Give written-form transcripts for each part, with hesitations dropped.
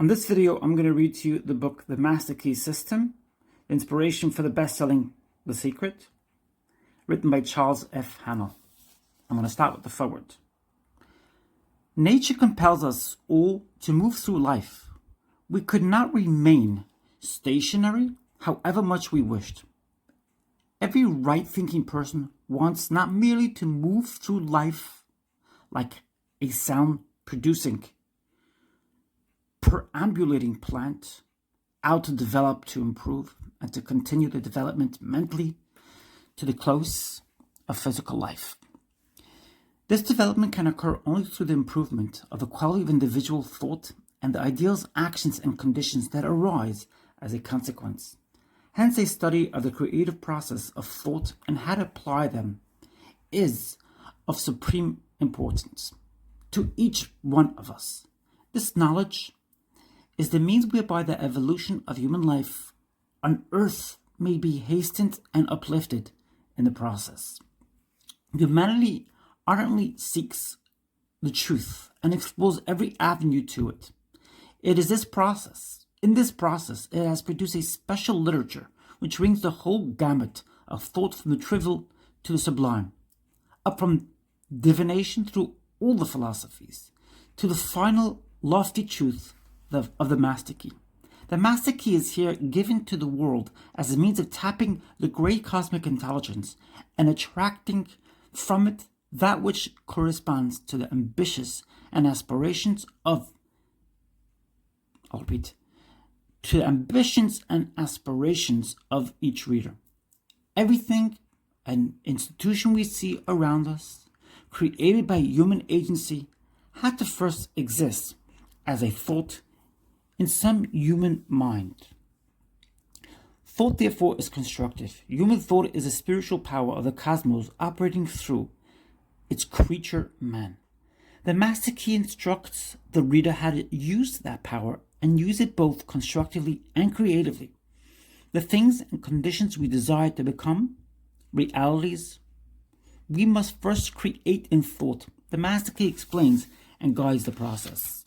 On this video, I'm going to read to you the book The Master Key System, the inspiration for the best-selling The Secret, written by Charles F. Haanel. I'm going to start with the foreword. Nature compels us all to move through life. We could not remain stationary however much we wished. Every right-thinking person wants not merely to move through life like a sound-producing, perambulating plant, out to develop, to improve, and to continue the development mentally to the close of physical life. This development can occur only through the improvement of the quality of individual thought and the ideals, actions, and conditions that arise as a consequence. Hence, a study of the creative process of thought and how to apply them is of supreme importance to each one of us. This knowledge is the means whereby the evolution of human life on earth may be hastened and uplifted in the process. Humanity ardently seeks the truth and explores every avenue to it. It is this process. In this process, it has produced a special literature which rings the whole gamut of thought from the trivial to the sublime, up from divination through all the philosophies, to the final lofty truth of the Master Key. The Master Key is here given to the world as a means of tapping the great cosmic intelligence and attracting from it that which corresponds to the ambitions and aspirations of each reader. Everything, an institution we see around us, created by human agency, had to first exist as a thought in some human mind. Thought, therefore, is constructive. Human thought is a spiritual power of the cosmos operating through its creature, man. The Master Key instructs the reader how to use that power and use it both constructively and creatively. The things and conditions we desire to become realities, we must first create in thought. The Master Key explains and guides the process.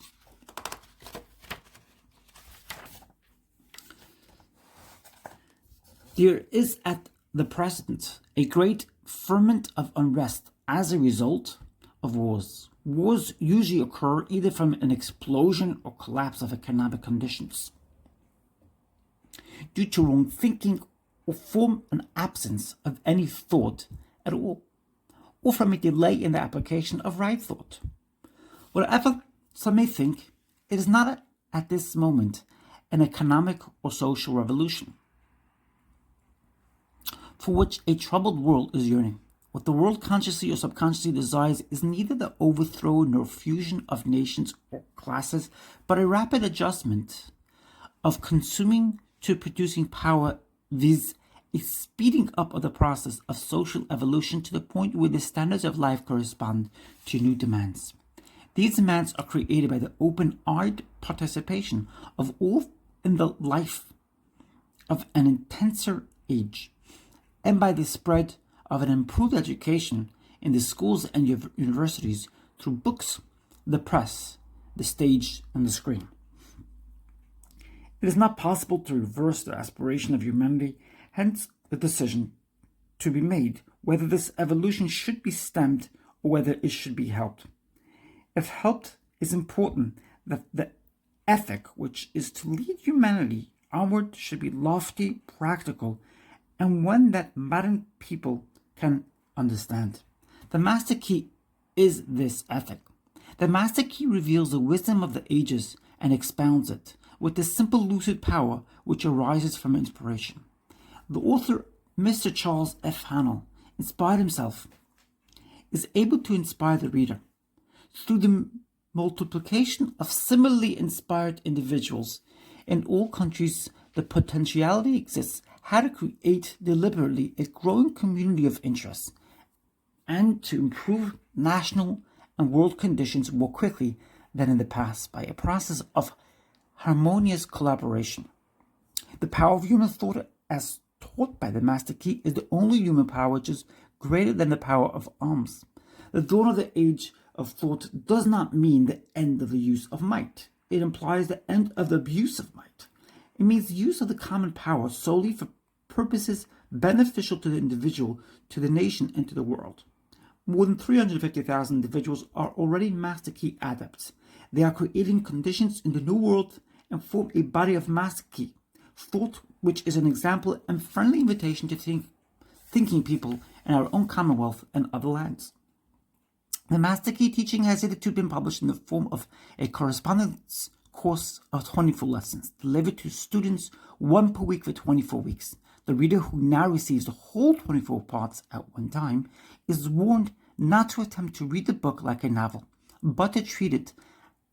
There is at the present a great ferment of unrest as a result of wars. Wars usually occur either from an explosion or collapse of economic conditions, due to wrong thinking or from an absence of any thought at all, or from a delay in the application of right thought. Whatever some may think, it is not at this moment an economic or social revolution for which a troubled world is yearning. What the world consciously or subconsciously desires is neither the overthrow nor fusion of nations or classes, but a rapid adjustment of consuming to producing power, viz. A speeding up of the process of social evolution to the point where the standards of life correspond to new demands. These demands are created by the open-eyed participation of all in the life of an intenser age, and by the spread of an improved education in the schools and universities through books, the press, the stage, and the screen. It is not possible to reverse the aspiration of humanity, hence the decision to be made whether this evolution should be stemmed or whether it should be helped. If helped, it is important that the ethic which is to lead humanity onward should be lofty, practical, and one that modern people can understand. The Master Key is this ethic. The Master Key reveals the wisdom of the ages and expounds it with the simple lucid power which arises from inspiration. The author, Mr. Charles F. Haanel, inspired himself, is able to inspire the reader. Through the multiplication of similarly inspired individuals in all countries, the potentiality exists how to create deliberately a growing community of interests and to improve national and world conditions more quickly than in the past by a process of harmonious collaboration. The power of human thought, as taught by the Master Key, is the only human power which is greater than the power of arms. The dawn of the age of thought does not mean the end of the use of might. it implies the end of the abuse of might. It means the use of the common power solely for purposes beneficial to the individual, to the nation, and to the world. More than 350,000 individuals are already master key adepts. They are creating conditions in the new world and form a body of master key thought, which is an example and friendly invitation to thinking people in our own commonwealth and other lands. The master key teaching has hitherto been published in the form of a correspondence course of 24 lessons, delivered to students 1 per week for 24 weeks. The reader who now receives the whole 24 parts at one time is warned not to attempt to read the book like a novel, but to treat it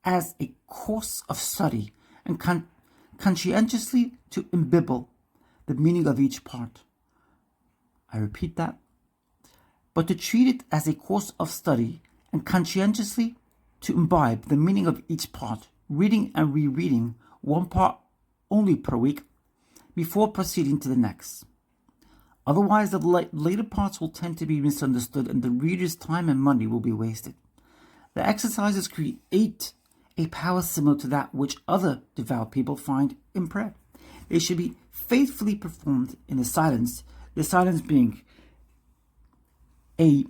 as a course of study and conscientiously to imbibe the meaning of each part. I repeat that. But to treat it as a course of study and conscientiously to imbibe the meaning of each part, reading and rereading one part only per week before proceeding to the next. Otherwise, the later parts will tend to be misunderstood and the reader's time and money will be wasted. The exercises create a power similar to that which other devout people find in prayer. They should be faithfully performed in the silence being a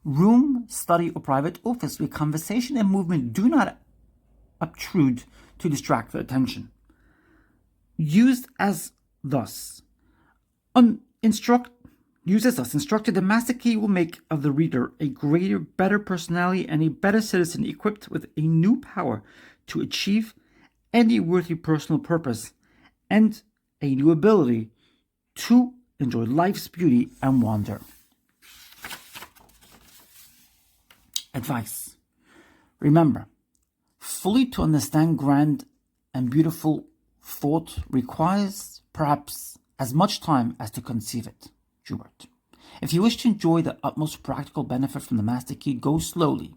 room, study, or private office where conversation and movement do not obtrude to distract the attention. Used as thus instructed, the master key will make of the reader a greater, better personality and a better citizen equipped with a new power to achieve any worthy personal purpose and a new ability to enjoy life's beauty and wonder. Advice. Remember, fully to understand grand and beautiful thought requires perhaps as much time as to conceive it. Schubert. If you wish to enjoy the utmost practical benefit from the master key, go slowly.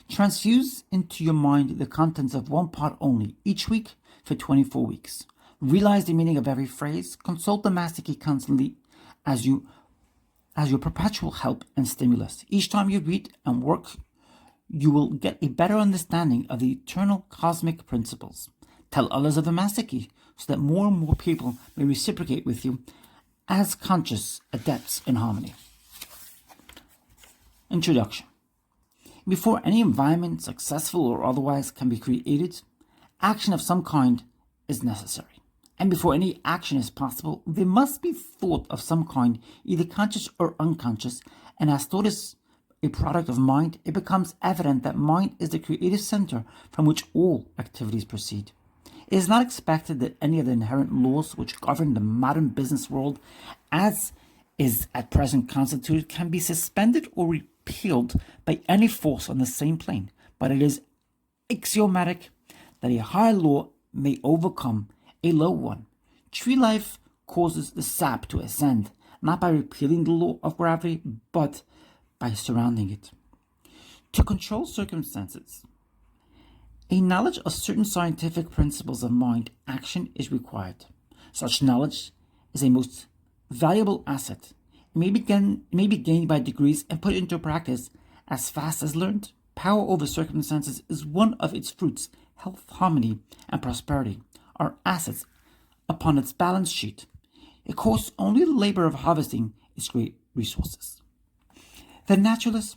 Transfuse into your mind the contents of one part only each week for 24 weeks. Realize the meaning of every phrase. Consult the master key constantly as your perpetual help and stimulus. Each time you read and work, you will get a better understanding of the eternal cosmic principles. Tell others of the master key so that more and more people may reciprocate with you as conscious adepts in harmony. Introduction. Before any environment, successful or otherwise, can be created, action of some kind is necessary. And before any action is possible, there must be thought of some kind, either conscious or unconscious, and as thought is a product of mind, it becomes evident that mind is the creative center from which all activities proceed. It is not expected that any of the inherent laws which govern the modern business world, as is at present constituted, can be suspended or repealed by any force on the same plane, but it is axiomatic that a higher law may overcome a low one. Tree life causes the sap to ascend, not by repealing the law of gravity, but by surrounding it. To control circumstances, a knowledge of certain scientific principles of mind action is required. Such knowledge is a most valuable asset. It may be gained by degrees and put into practice as fast as learned. Power over circumstances is one of its fruits. Health, harmony, and prosperity are assets upon its balance sheet. It costs only the labor of harvesting its great resources. The naturalist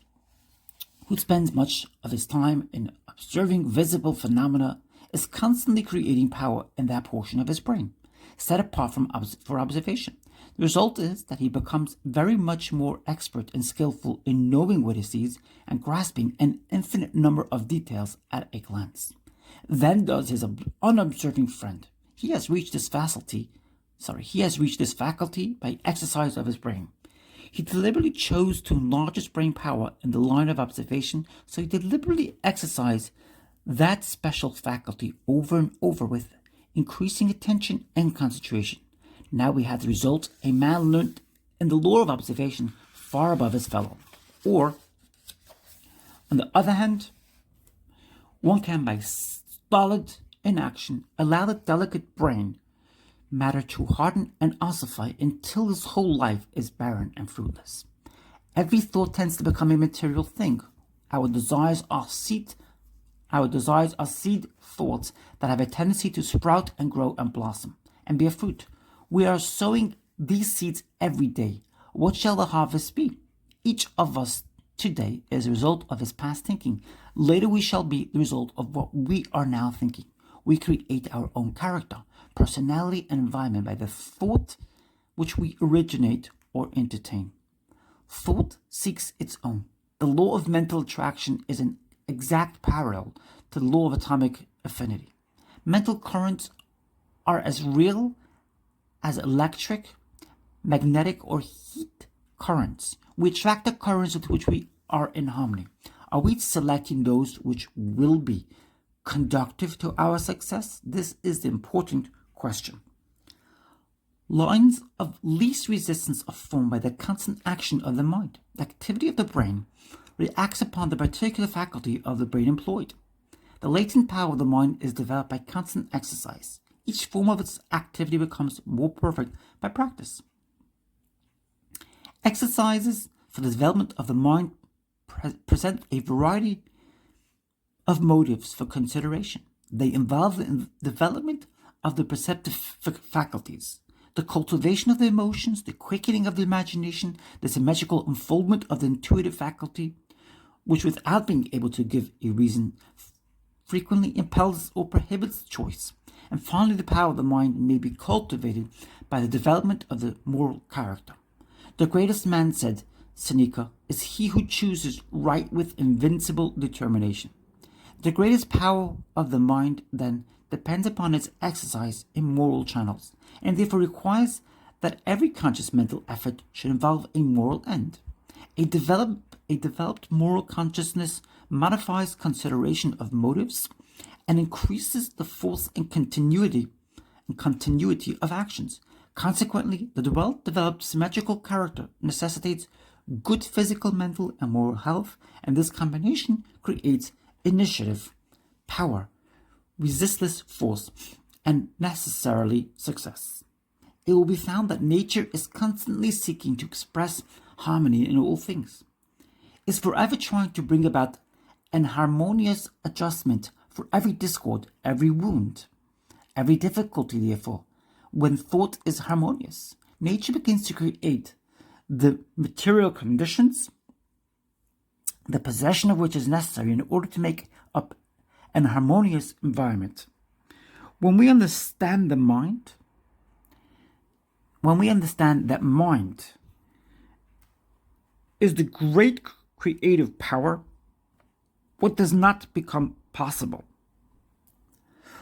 who spends much of his time in observing visible phenomena is constantly creating power in that portion of his brain set apart for observation. The result is that he becomes very much more expert and skillful in knowing what he sees and grasping an infinite number of details at a glance. Then does his unobserving friend. He has reached this faculty by exercise of his brain. He deliberately chose to enlarge his brain power in the line of observation, so he deliberately exercised that special faculty over and over with increasing attention and concentration. Now we have the result: a man learned in the law of observation far above his fellow. Or, on the other hand, one can, by stolid inaction, allow the delicate brain matter to harden and ossify until his whole life is barren and fruitless. Every thought tends to become a material thing. Our desires are seat Our desires are seed thoughts that have a tendency to sprout and grow and blossom and bear fruit. We are sowing these seeds every day. What shall the harvest be? Each of us today is a result of his past thinking. Later we shall be the result of what we are now thinking. We create our own character, personality, and environment by the thought which we originate or entertain. Thought seeks its own. The law of mental attraction is an exact parallel to the law of atomic affinity. Mental currents are as real as electric, magnetic, or heat currents. We attract the currents with which we are in harmony. Are we selecting those which will be conducive to our success? This is the important question. Lines of least resistance are formed by the constant action of the mind. The activity of the brain reacts upon the particular faculty of the brain employed. The latent power of the mind is developed by constant exercise. Each form of its activity becomes more perfect by practice. Exercises for the development of the mind present a variety of motives for consideration. They involve the development of the perceptive faculties, the cultivation of the emotions, the quickening of the imagination, the symmetrical unfoldment of the intuitive faculty, which without being able to give a reason frequently impels or prohibits choice. And finally, the power of the mind may be cultivated by the development of the moral character. The greatest man, said Seneca, is he who chooses right with invincible determination. The greatest power of the mind, then, depends upon its exercise in moral channels, and therefore requires that every conscious mental effort should involve a moral end. A developed moral consciousness modifies consideration of motives and increases the force and continuity of actions. Consequently, the well-developed symmetrical character necessitates good physical, mental, and moral health, and this combination creates initiative, power, resistless force, and necessarily success. It will be found that nature is constantly seeking to express harmony in all things, is forever trying to bring about an harmonious adjustment for every discord, every wound, every difficulty. Therefore, when thought is harmonious, nature begins to create the material conditions, the possession of which is necessary in order to make up an harmonious environment. When we understand that mind is the great creative power, what does not become possible?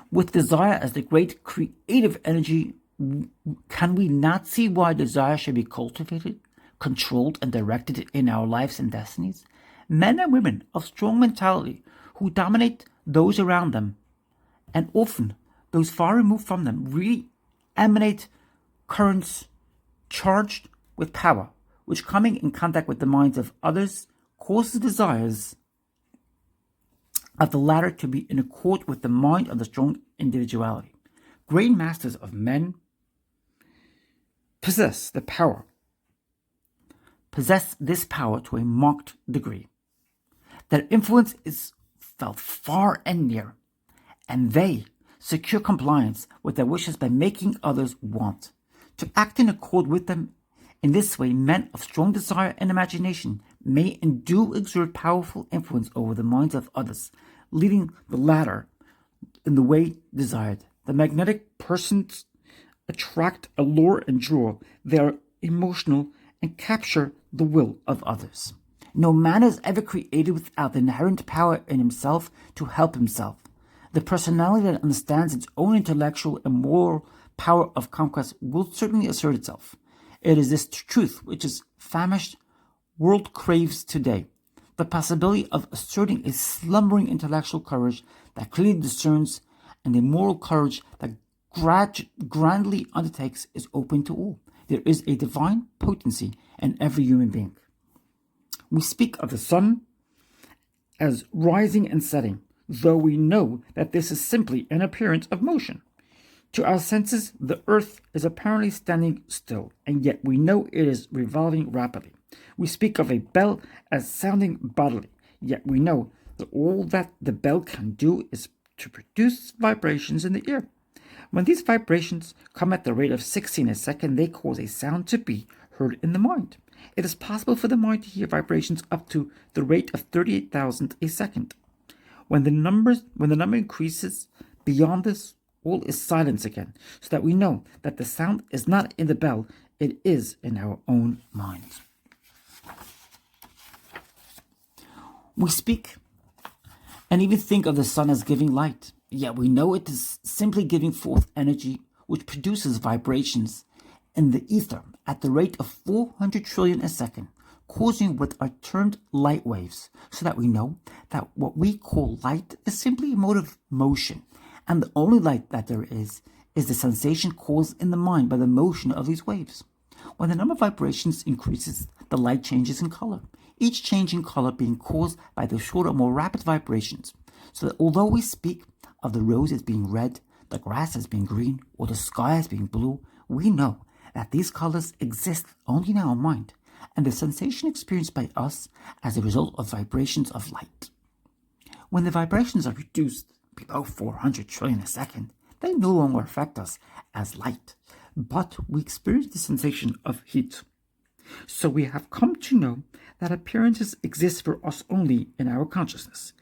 With desire as the great creative energy, can we not see why desire should be cultivated, controlled, and directed in our lives and destinies? Men and women of strong mentality who dominate those around them, and often those far removed from them, really emanate currents charged with power, which, coming in contact with the minds of others, causes desires of the latter to be in accord with the mind of the strong individuality. Great masters of men possess this power to a marked degree. Their influence is felt far and near, and they secure compliance with their wishes by making others want to act in accord with them. In this way, men of strong desire and imagination may and do exert powerful influence over the minds of others, leading the latter in the way desired. The magnetic persons attract, allure, and draw. They are emotional and capture the will of others. No man is ever created without the inherent power in himself to help himself. The personality that understands its own intellectual and moral power of conquest will certainly assert itself. It is this truth which is famished world craves today. The possibility of asserting a slumbering intellectual courage that clearly discerns and a moral courage that grandly undertakes is open to all. There is a divine potency in every human being. We speak of the sun as rising and setting, though we know that this is simply an appearance of motion. To our senses, the earth is apparently standing still, and yet we know it is revolving rapidly. We speak of a bell as sounding bodily, yet we know All that the bell can do is to produce vibrations in the ear. When these vibrations come at the rate of 16 a second, they cause a sound to be heard in the mind. It is possible for the mind to hear vibrations up to the rate of 38,000 a second. When the number increases beyond this, all is silence again, so that we know that the sound is not in the bell, it is in our own minds. We speak and even think of the sun as giving light, yet we know it is simply giving forth energy which produces vibrations in the ether at the rate of 400 trillion a second, causing what are termed light waves, so that we know that what we call light is simply a mode of motion, and the only light that there is the sensation caused in the mind by the motion of these waves. When the number of vibrations increases, the light changes in color, each change in color being caused by the shorter, more rapid vibrations, so that although we speak of the rose as being red, the grass as being green, or the sky as being blue, we know that these colors exist only in our mind, and the sensation experienced by us as a result of vibrations of light. When the vibrations are reduced below 400 trillion a second, they no longer affect us as light, but we experience the sensation of heat. So we have come to know that appearances exist for us only in our consciousness.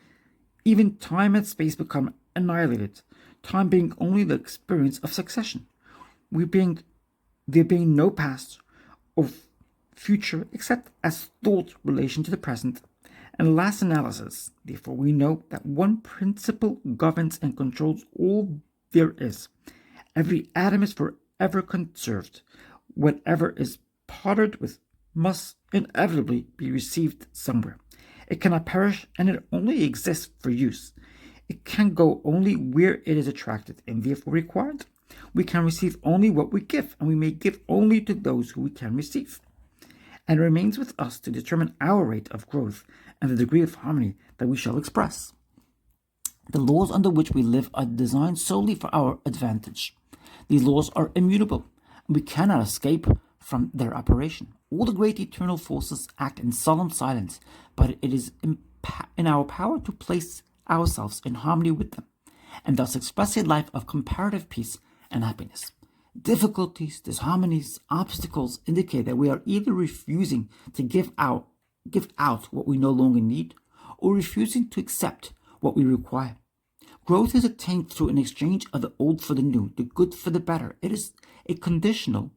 Even time and space become annihilated, time being only the experience of succession, there being no past or future except as thought relation to the present. And last analysis, therefore, we know that one principle governs and controls all there is. Every atom is forever conserved. Whatever is pottered with must inevitably be received somewhere. It cannot perish, and it only exists for use. It can go only where it is attracted and therefore required. We can receive only what we give, and we may give only to those who we can receive. And it remains with us to determine our rate of growth and the degree of harmony that we shall express. The laws under which we live are designed solely for our advantage. These laws are immutable, and we cannot escape from their operation. All the great eternal forces act in solemn silence, but it is in our power to place ourselves in harmony with them, and thus express a life of comparative peace and happiness. Difficulties, disharmonies, obstacles indicate that we are either refusing to give out what we no longer need, or refusing to accept what we require. Growth is attained through an exchange of the old for the new, the good for the better. It is a conditional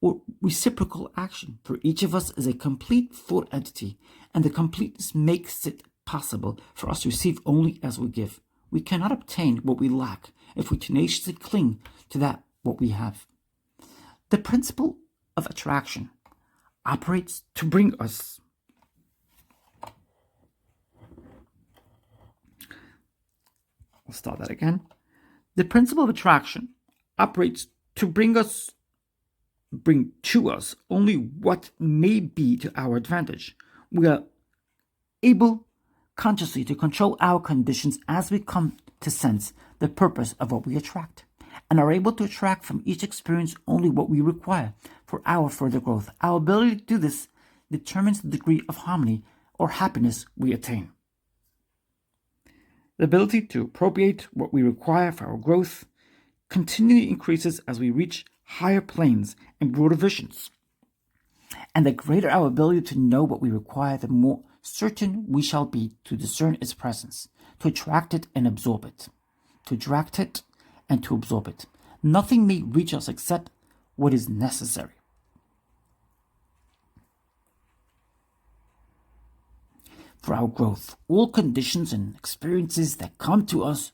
or reciprocal action, for each of us is a complete thought entity, and the completeness makes it possible for us to receive only as we give. We cannot obtain what we lack if we tenaciously cling to that what we have. The principle of attraction operates to bring us I'll start that again. The principle of attraction operates to bring to us only what may be to our advantage. We are able consciously to control our conditions as we come to sense the purpose of what we attract, and are able to attract from each experience only what we require for our further growth. Our ability to do this determines the degree of harmony or happiness we attain. The ability to appropriate what we require for our growth continually increases as we reach higher planes and broader visions. And the greater our ability to know what we require, the more certain we shall be to discern its presence, to attract it and absorb it, to attract it and to absorb it. Nothing may reach us except what is necessary. For our growth, all conditions and experiences that come to us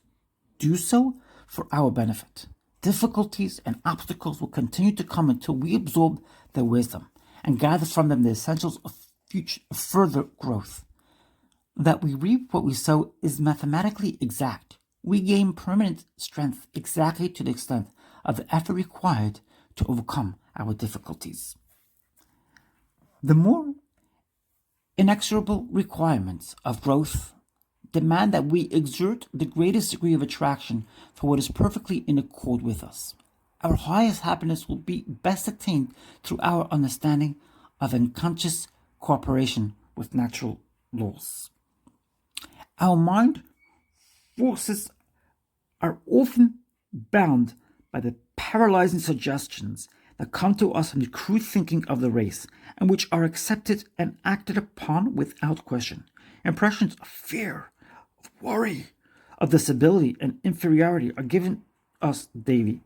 do so for our benefit. Difficulties and obstacles will continue to come until we absorb their wisdom and gather from them the essentials of further growth. That we reap what we sow is mathematically exact. We gain permanent strength exactly to the extent of the effort required to overcome our difficulties. The more inexorable requirements of growth demand that we exert the greatest degree of attraction for what is perfectly in accord with us. Our highest happiness will be best attained through our understanding of unconscious cooperation with natural laws. Our mind forces are often bound by the paralyzing suggestions that come to us from the crude thinking of the race, and which are accepted and acted upon without question. Impressions of fear, of worry, of disability and inferiority are given us daily.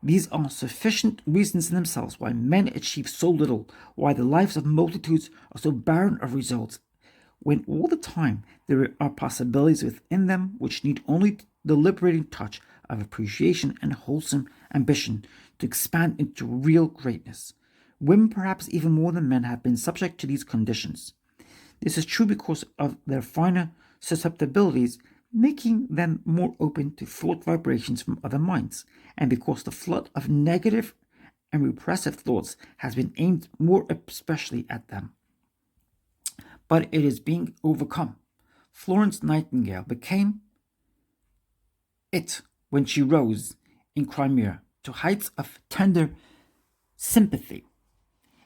These are sufficient reasons in themselves why men achieve so little, why the lives of multitudes are so barren of results, when all the time there are possibilities within them which need only the liberating touch of appreciation and wholesome ambition to expand into real greatness. Women, perhaps even more than men, have been subject to these conditions. This is true because of their finer susceptibilities, making them more open to thought vibrations from other minds, and because the flood of negative and repressive thoughts has been aimed more especially at them. But it is being overcome. Florence Nightingale became it when she rose in Crimea to heights of tender sympathy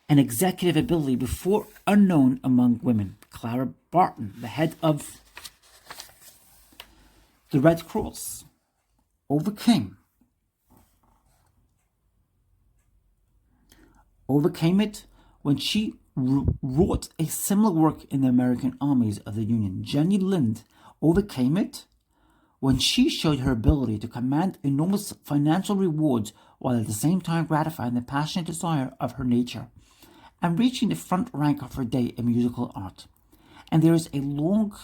and executive ability before unknown among women. Clara Barton, the head of the Red Cross, overcame it when she wrought a similar work in the American armies of the Union. Jenny Lind overcame it when she showed her ability to command enormous financial rewards while at the same time gratifying the passionate desire of her nature and reaching the front rank of her day in musical art. And there is a long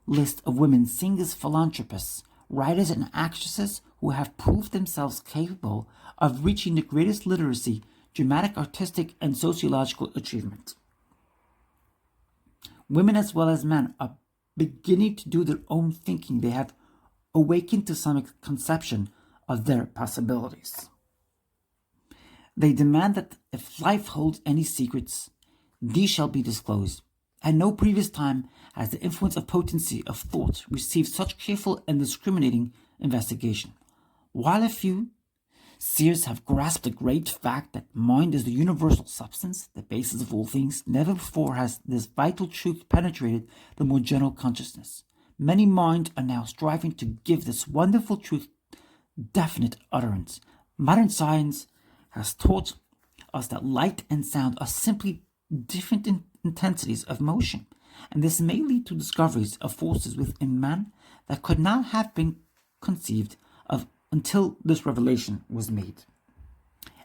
list of women singers, philanthropists, writers, and actresses who have proved themselves capable of reaching the greatest literacy, dramatic, artistic, and sociological achievement. Women as well as men are beginning to do their own thinking. They have awakened to some conception of their possibilities. They demand that if life holds any secrets, these shall be disclosed. At no previous time has the influence of potency of thought received such careful and discriminating investigation. While a few seers have grasped the great fact that mind is the universal substance, the basis of all things, never before has this vital truth penetrated the more general consciousness. Many minds are now striving to give this wonderful truth definite utterance. Modern science has taught us that light and sound are simply different intensities of motion, and this may lead to discoveries of forces within man that could not have been conceived of until this revelation was made.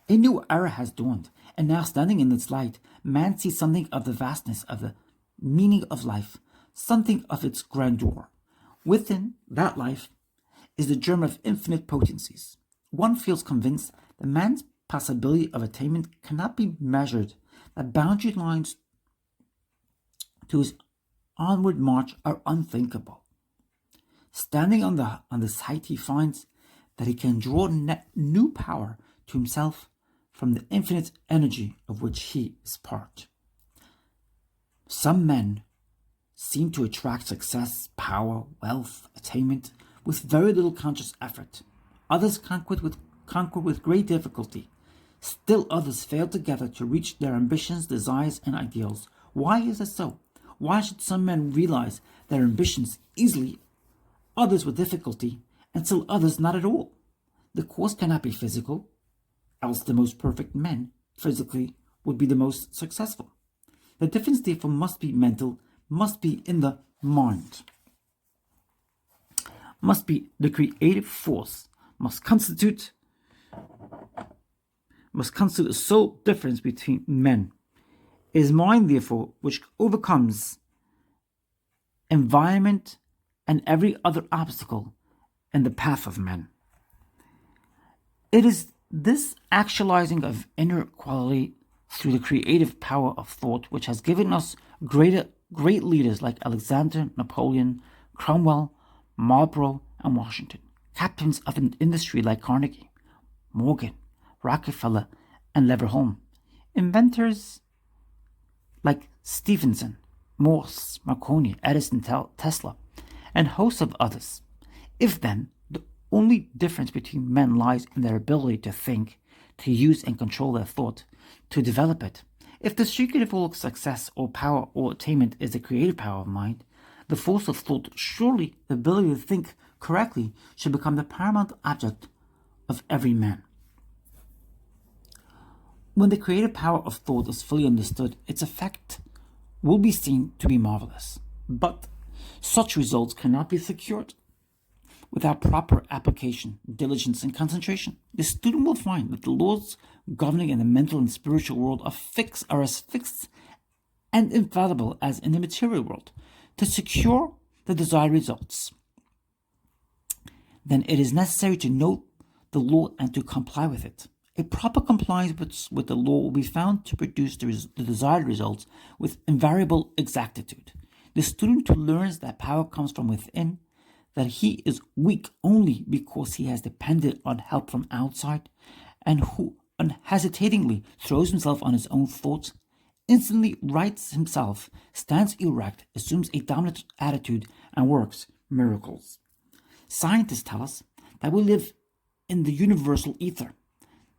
A new era has dawned, and now standing in its light, man sees something of the vastness of the meaning of life, something of its grandeur. Within that life is the germ of infinite potencies. One feels convinced that man's possibility of attainment cannot be measured, that boundary lines to his onward march are unthinkable. Standing on this height, he finds that he can draw new power to himself from the infinite energy of which he is part. Some men seem to attract success, power, wealth, attainment with very little conscious effort. Others conquer with great difficulty. Still others fail together to reach their ambitions, desires, and ideals. Why is it so? Why should some men realize their ambitions easily, others with difficulty, and still others not at all? The cause cannot be physical, else the most perfect men physically would be the most successful. The difference therefore must be mental, must be in the mind, must be the creative force, must constitute the sole difference between men. It is mind, therefore, which overcomes environment and every other obstacle in the path of men. It is this actualizing of inner quality through the creative power of thought which has given us great leaders like Alexander, Napoleon, Cromwell, Marlborough, and Washington, captains of an industry like Carnegie, Morgan, Rockefeller, and Leverhulme, inventors like Stephenson, Morse, Marconi, Edison, Tesla, and hosts of others. If then the only difference between men lies in their ability to think, to use and control their thought, to develop it, if the secret of all success or power or attainment is the creative power of mind, The force of thought, surely the ability to think correctly, should become the paramount object of every man. When the creative power of thought is fully understood, its effect will be seen to be marvelous. But such results cannot be secured without proper application, diligence, and concentration. The student will find that the laws governing in the mental and spiritual world are as fixed and infallible as in the material world. To secure the desired results, then it is necessary to know the law and to comply with it. A proper compliance with the law will be found to produce the desired results with invariable exactitude. The student who learns that power comes from within, that he is weak only because he has depended on help from outside, and who unhesitatingly throws himself on his own thoughts, instantly rights himself, stands erect, assumes a dominant attitude, and works miracles. Scientists tell us that we live in the universal ether.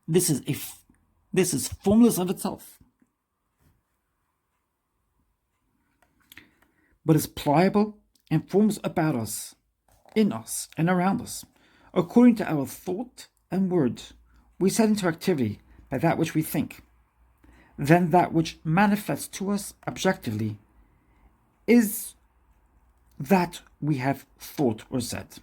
This is formless of itself, but is pliable and forms about us, in us, and around us. According to our thought and word, we set into activity by that which we think. Then that which manifests to us objectively is that we have thought or said.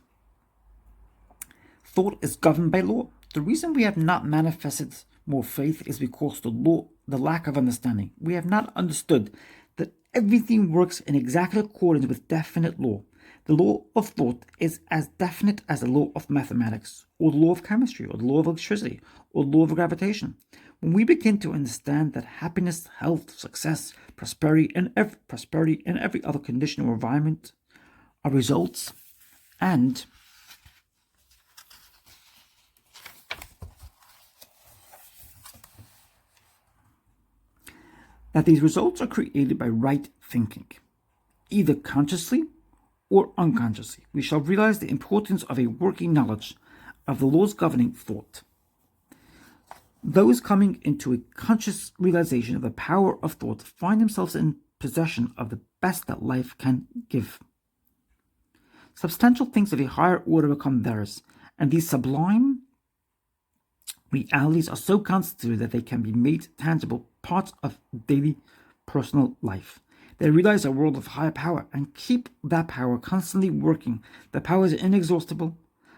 Thought is governed by law. The reason we have not manifested more faith is because the lack of understanding. We have not understood that everything works in exact accordance with definite law. The law of thought is as definite as the law of mathematics, or the law of chemistry, or the law of electricity, or the law of gravitation. When we begin to understand that happiness, health, success, prosperity, and every other condition or environment are results, and that these results are created by right thinking, either consciously or unconsciously, we shall realize the importance of a working knowledge of the laws governing thought. Those coming into a conscious realization of the power of thought find themselves in possession of the best that life can give. Substantial things of a higher order become theirs, and these sublime realities are so constituted that they can be made tangible parts of daily personal life. They realize a world of higher power and keep that power constantly working. The power is inexhaustible,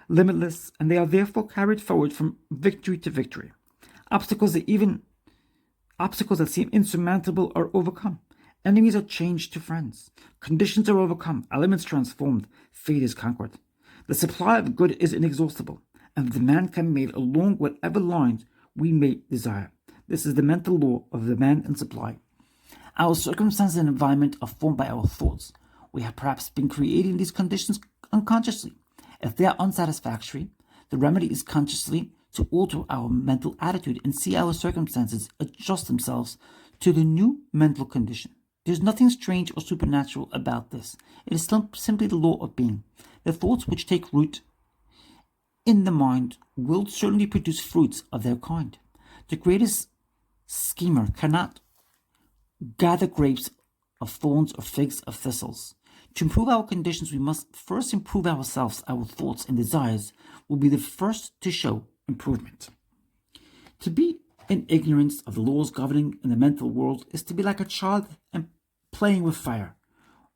limitless, and they are therefore carried forward from victory to victory. Obstacles that seem insurmountable are overcome. Enemies are changed to friends. Conditions are overcome. Elements transformed. Fate is conquered. The supply of good is inexhaustible, and the demand can be made along whatever lines we may desire. This is the mental law of demand and supply. Our circumstances and environment are formed by our thoughts. We have perhaps been creating these conditions unconsciously. If they are unsatisfactory, the remedy is consciously to alter our mental attitude and see our circumstances adjust themselves to the new mental condition. There's nothing strange or supernatural about this. It is still simply the law of being. The thoughts which take root in the mind will certainly produce fruits of their kind. The greatest schemer cannot gather grapes of thorns or figs of thistles. To improve our conditions, we must first improve ourselves. Our thoughts and desires will be the first to show improvement. To be in ignorance of the laws governing in the mental world is to be like a child and playing with fire,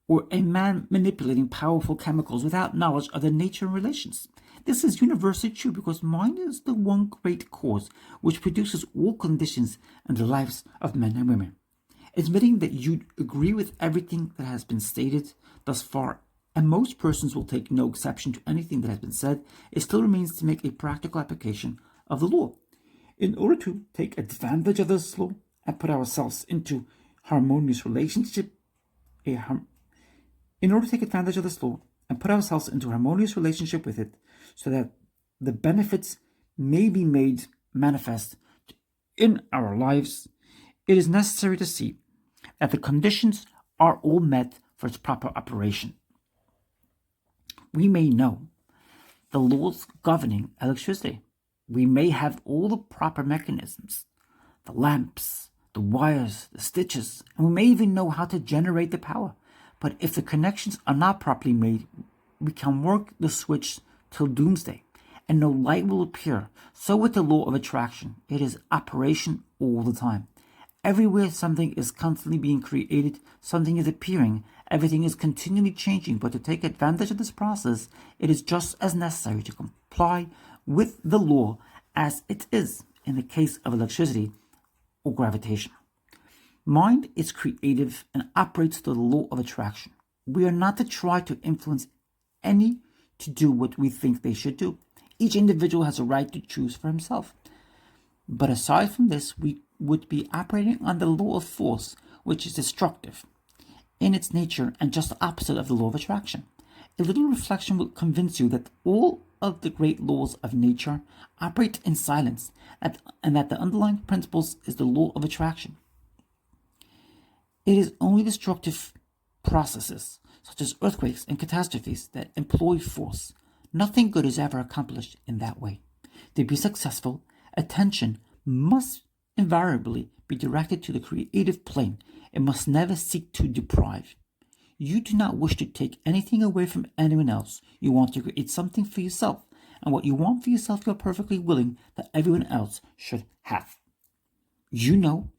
or a man manipulating powerful chemicals without knowledge of their nature and relations. This is universally true because mind is the one great cause which produces all conditions in the lives of men and women. Admitting that you agree with everything that has been stated thus far, and most persons will take no exception to anything that has been said, it still remains to make a practical application of the law. In order to take advantage of this law and put ourselves into harmonious relationship, with it, so that the benefits may be made manifest in our lives, it is necessary to see that the conditions are all met for its proper operation. We may know the laws governing electricity. We may have all the proper mechanisms, the lamps, the wires, the stitches, and we may even know how to generate the power. But if the connections are not properly made, we can work the switch till doomsday, and no light will appear. So with the law of attraction, it is operation all the time. Everywhere something is constantly being created, something is appearing, everything is continually changing. But to take advantage of this process, it is just as necessary to comply with the law as it is in the case of electricity or gravitation. Mind is creative and operates through the law of attraction. We are not to try to influence any to do what we think they should do. Each individual has a right to choose for himself. But aside from this, we would be operating on the law of force, which is destructive in its nature and just the opposite of the law of attraction. A little reflection will convince you that all of the great laws of nature operate in silence, and that the underlying principles is the law of attraction. It is only destructive processes, such as earthquakes and catastrophes, that employ force. Nothing good is ever accomplished in that way. To be successful, attention must invariably be directed to the creative plane. It must never seek to deprive. You do not wish to take anything away from anyone else. You want to create something for yourself, and what you want for yourself you are perfectly willing that everyone else should have. You know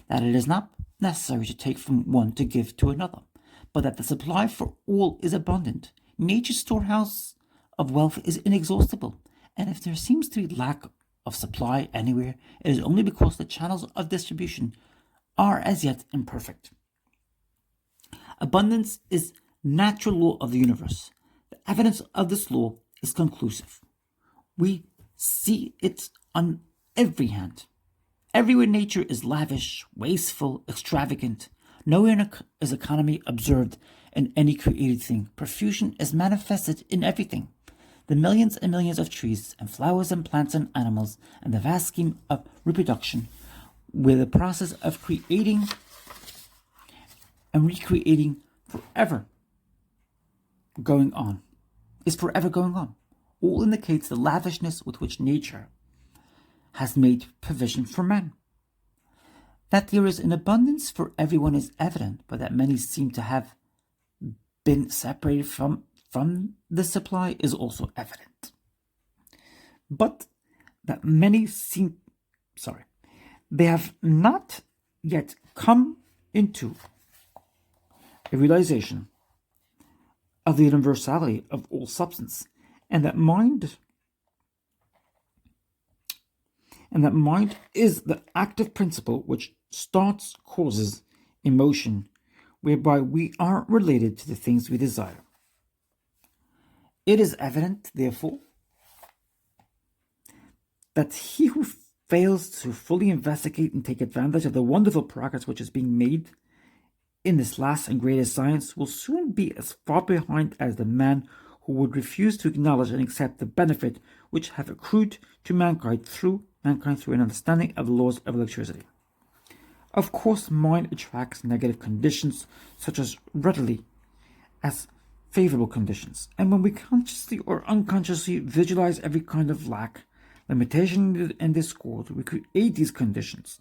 that it is not necessary to take from one to give to another, but that the supply for all is abundant. Nature's storehouse of wealth is inexhaustible, and if there seems to be lack of supply anywhere, it is only because the channels of distribution are as yet imperfect. Abundance is natural law of the universe. The evidence of this law is conclusive. We see it on every hand. Everywhere nature is lavish, wasteful, extravagant. Nowhere is economy observed in any created thing. Profusion is manifested in everything. The millions and millions of trees and flowers and plants and animals and the vast scheme of reproduction, where the process of creating and recreating forever going on. All indicates the lavishness with which nature has made provision for man. That there is an abundance for everyone is evident, but that many seem to have been separated from the supply is also evident. But that they have not yet come into a realization of the universality of all substance, and that mind is the active principle which starts causes emotion, whereby we are related to the things we desire. It is evident, therefore, that he who fails to fully investigate and take advantage of the wonderful progress which is being made in this last and greatest science will soon be as far behind as the man who would refuse to acknowledge and accept the benefit which have accrued to mankind through an understanding of the laws of electricity. Of course, mind attracts negative conditions such as readily as favorable conditions, and when we consciously or unconsciously visualize every kind of lack, limitation, and discord, we create these conditions.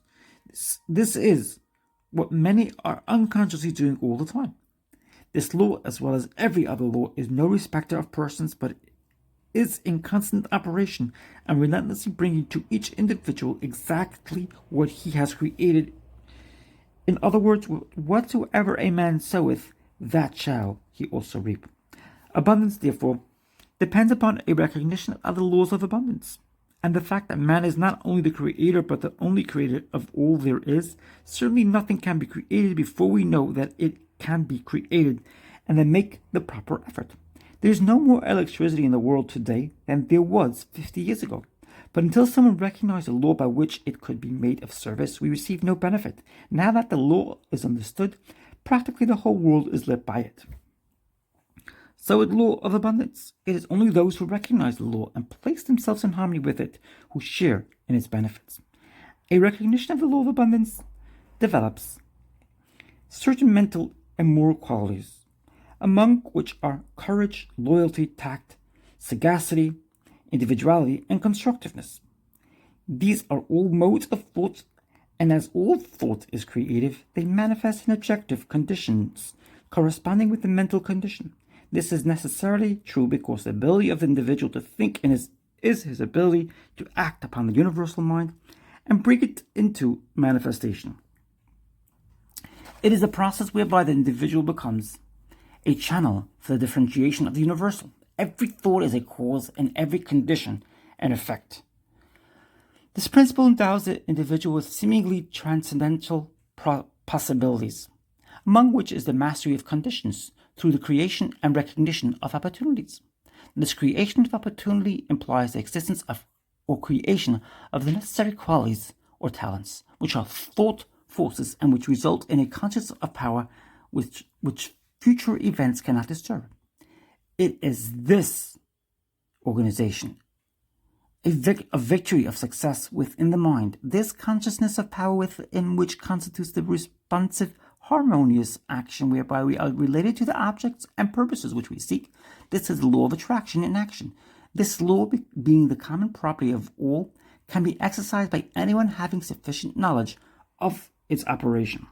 This is what many are unconsciously doing all the time. This law, as well as every other law, is no respecter of persons, but is in constant operation and relentlessly bringing to each individual exactly what he has created. In other words, whatsoever a man soweth, that shall he also reap. Abundance, therefore, depends upon a recognition of the laws of abundance, and the fact that man is not only the creator but the only creator of all there is. Certainly nothing can be created before we know that it can be created, and then make the proper effort. There is no more electricity in the world today than there was 50 years ago. But until someone recognized the law by which it could be made of service, we receive no benefit. Now that the law is understood, practically the whole world is led by it. So with the law of abundance, it is only those who recognize the law and place themselves in harmony with it who share in its benefits. A recognition of the law of abundance develops certain mental and moral qualities, among which are courage, loyalty, tact, sagacity, individuality, and constructiveness. These are all modes of thought, and as all thought is creative, they manifest in objective conditions corresponding with the mental condition. This is necessarily true because the ability of the individual to think is his ability to act upon the universal mind and bring it into manifestation. It is a process whereby the individual becomes a channel for the differentiation of the universal. Every thought is a cause and every condition an effect. This principle endows the individual with seemingly transcendental possibilities, among which is the mastery of conditions through the creation and recognition of opportunities. This creation of opportunity implies the existence of or creation of the necessary qualities or talents, which are thought forces and which result in a consciousness of power which future events cannot disturb. It is this organization, a victory of success within the mind, this consciousness of power within which constitutes the responsive, harmonious action whereby we are related to the objects and purposes which we seek. This is the law of attraction in action. This law, being the common property of all, can be exercised by anyone having sufficient knowledge of its operation.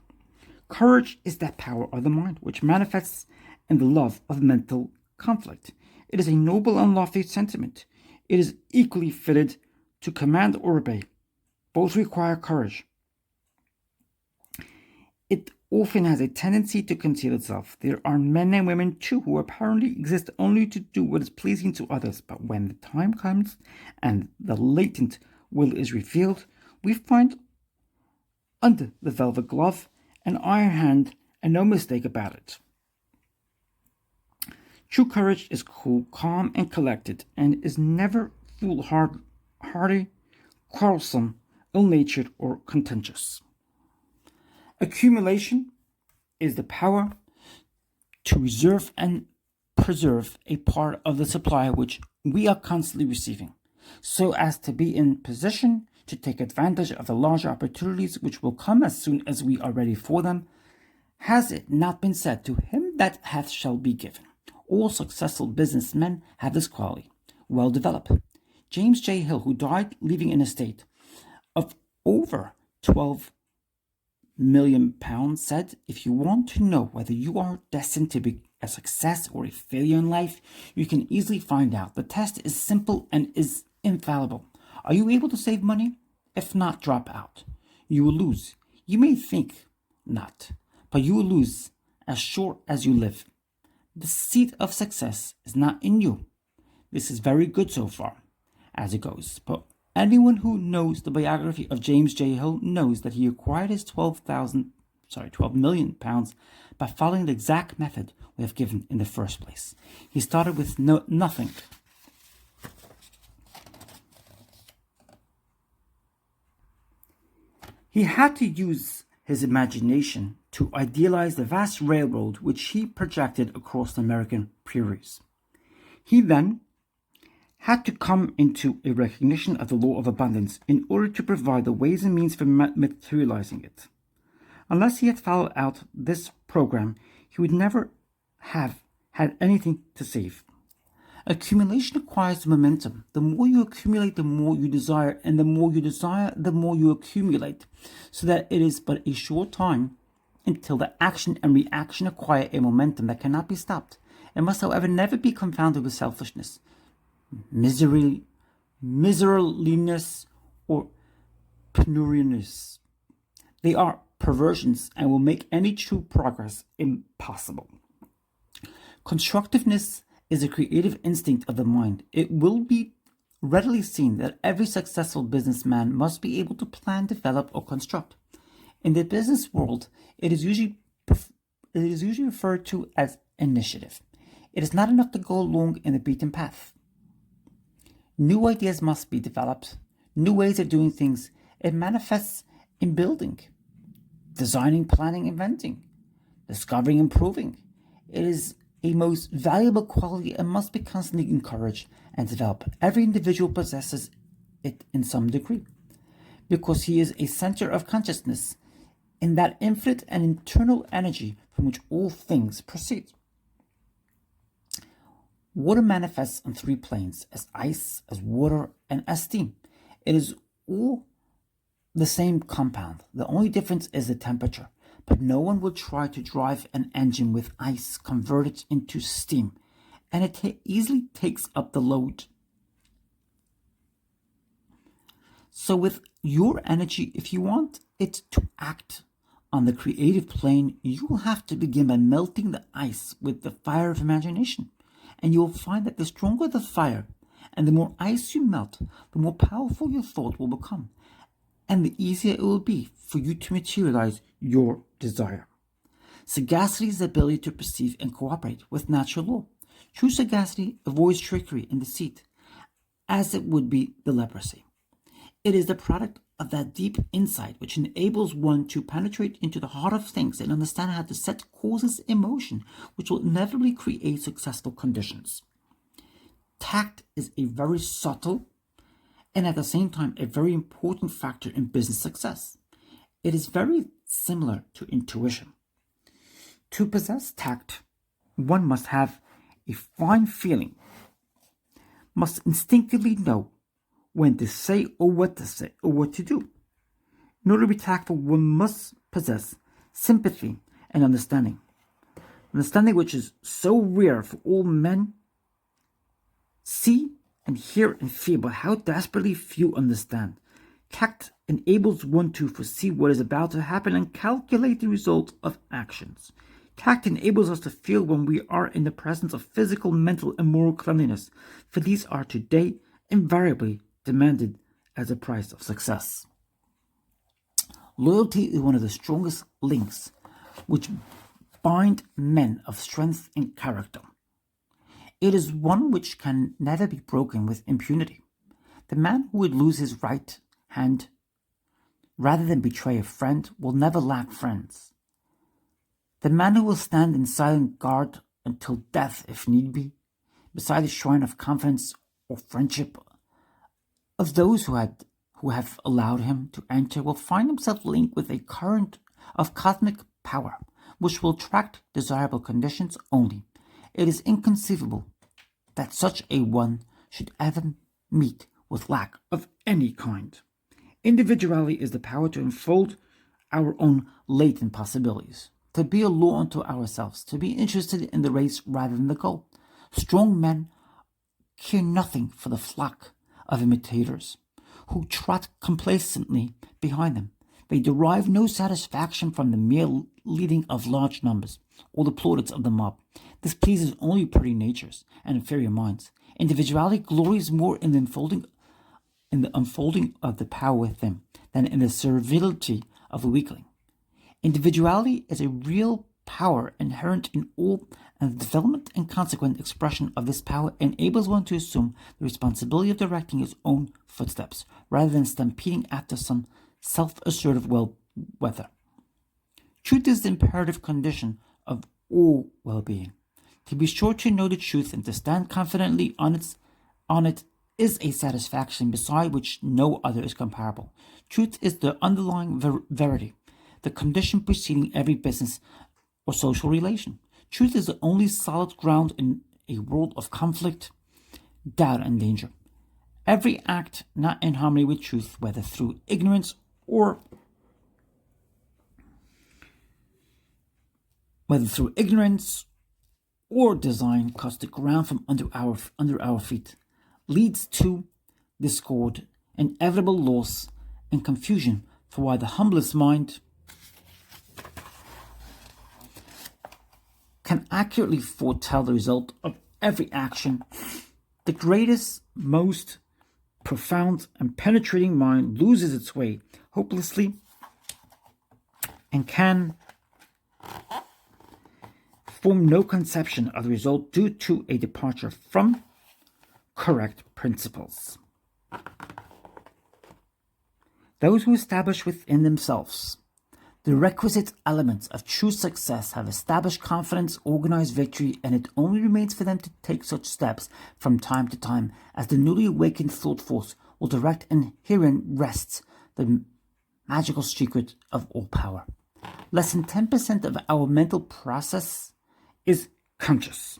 Courage is that power of the mind which manifests in the love of mental conflict. It is a noble and lofty sentiment. It is equally fitted to command or obey. Both require courage. It often has a tendency to conceal itself. There are men and women too who apparently exist only to do what is pleasing to others, but when the time comes and the latent will is revealed, we find under the velvet glove an iron hand and no mistake about it. True courage is cool, calm, and collected, and is never foolhardy, quarrelsome, ill-natured, or contentious. Accumulation is the power to reserve and preserve a part of the supply which we are constantly receiving, so as to be in position to take advantage of the larger opportunities which will come as soon as we are ready for them. Has it not been said, to him that hath shall be given? All successful businessmen have this quality, well developed. James J. Hill, who died leaving an estate of over £12 million, said, "If you want to know whether you are destined to be a success or a failure in life, you can easily find out. The test is simple and is infallible. Are you able to save money? If not, drop out. You will lose. You may think not, but you will lose as short as you live. The seat of success is not in you. This is very good so far, as it goes, but anyone who knows the biography of James J. Hill knows that he acquired his £12 million by following the exact method we have given in the first place. He started with nothing. He had to use his imagination to idealize the vast railroad which he projected across the American prairies. He then had to come into a recognition of the law of abundance in order to provide the ways and means for materializing it. Unless he had followed out this program, he would never have had anything to save. Accumulation acquires momentum. The more you accumulate, the more you desire, and the more you desire, the more you accumulate, so that it is but a short time until the action and reaction acquire a momentum that cannot be stopped. It must, however, never be confounded with selfishness, miserliness, or penuriousness. They are perversions and will make any true progress impossible. Constructiveness is a creative instinct of the mind. It will be readily seen that every successful businessman must be able to plan, develop, or construct. In the business world, it is usually referred to as initiative. It is not enough to go along in the beaten path. New ideas must be developed, new ways of doing things. It manifests in building, designing, planning, inventing, discovering, improving. It is a most valuable quality and must be constantly encouraged and developed. Every individual possesses it in some degree, because he is a center of consciousness in that infinite and internal energy from which all things proceed. Water manifests on three planes: as ice, as water, and as steam. It is all the same compound. The only difference is the temperature. But no one will try to drive an engine with ice converted into steam, and it easily takes up the load. So with your energy, if you want it to act on the creative plane, you will have to begin by melting the ice with the fire of imagination. And you will find that the stronger the fire and the more ice you melt, the more powerful your thought will become, and the easier it will be for you to materialize your desire. Sagacity is the ability to perceive and cooperate with natural law. True sagacity avoids trickery and deceit, as it would be the leprosy. It is the product of that deep insight which enables one to penetrate into the heart of things and understand how to set causes in motion, which will inevitably create successful conditions. Tact is a very subtle and at the same time a very important factor in business success. It is very similar to intuition. To possess tact, one must have a fine feeling, must instinctively know when to say or what to say or what to do. In order to be tactful, one must possess sympathy and understanding. Understanding which is so rare for all men see and hear and feel, but how desperately few understand. Tact enables one to foresee what is about to happen and calculate the result of actions. Tact enables us to feel when we are in the presence of physical, mental, and moral cleanliness, for these are today invariably demanded as a price of success. Loyalty is one of the strongest links which bind men of strength and character. It is one which can never be broken with impunity. The man who would lose his right hand rather than betray a friend will never lack friends. The man who will stand in silent guard until death, if need be, beside the shrine of confidence or friendship of those who have allowed him to enter, will find himself linked with a current of cosmic power, which will attract desirable conditions only. It is inconceivable that such a one should ever meet with lack of any kind. Individuality is the power to unfold our own latent possibilities, to be a law unto ourselves, to be interested in the race rather than the goal. Strong men care nothing for the flock of imitators who trot complacently behind them. They derive no satisfaction from the mere leading of large numbers or the plaudits of the mob. This pleases only pretty natures and inferior minds. Individuality glories more in the unfolding of the power within than in the servility of the weakling. Individuality is a real power inherent in all, and the development and consequent expression of this power enables one to assume the responsibility of directing his own footsteps, rather than stampeding after some self-assertive weather. Truth is the imperative condition of all well-being. To be sure to know the truth and to stand confidently on it is a satisfaction beside which no other is comparable. Truth is the underlying verity, the condition preceding every business or social relation. Truth is the only solid ground in a world of conflict, doubt, and danger. Every act not in harmony with truth, whether through ignorance or design, cuts the ground from under our feet, leads to discord, inevitable loss, and confusion. For while the humblest mind can accurately foretell the result of every action, the greatest, most profound, and penetrating mind loses its way hopelessly and can form no conception of the result due to a departure from correct principles. Those who establish within themselves the requisite elements of true success have established confidence, organized victory, and it only remains for them to take such steps from time to time as the newly awakened thought force will direct, and herein rests the magical secret of all power. Less than 10% of our mental process is conscious.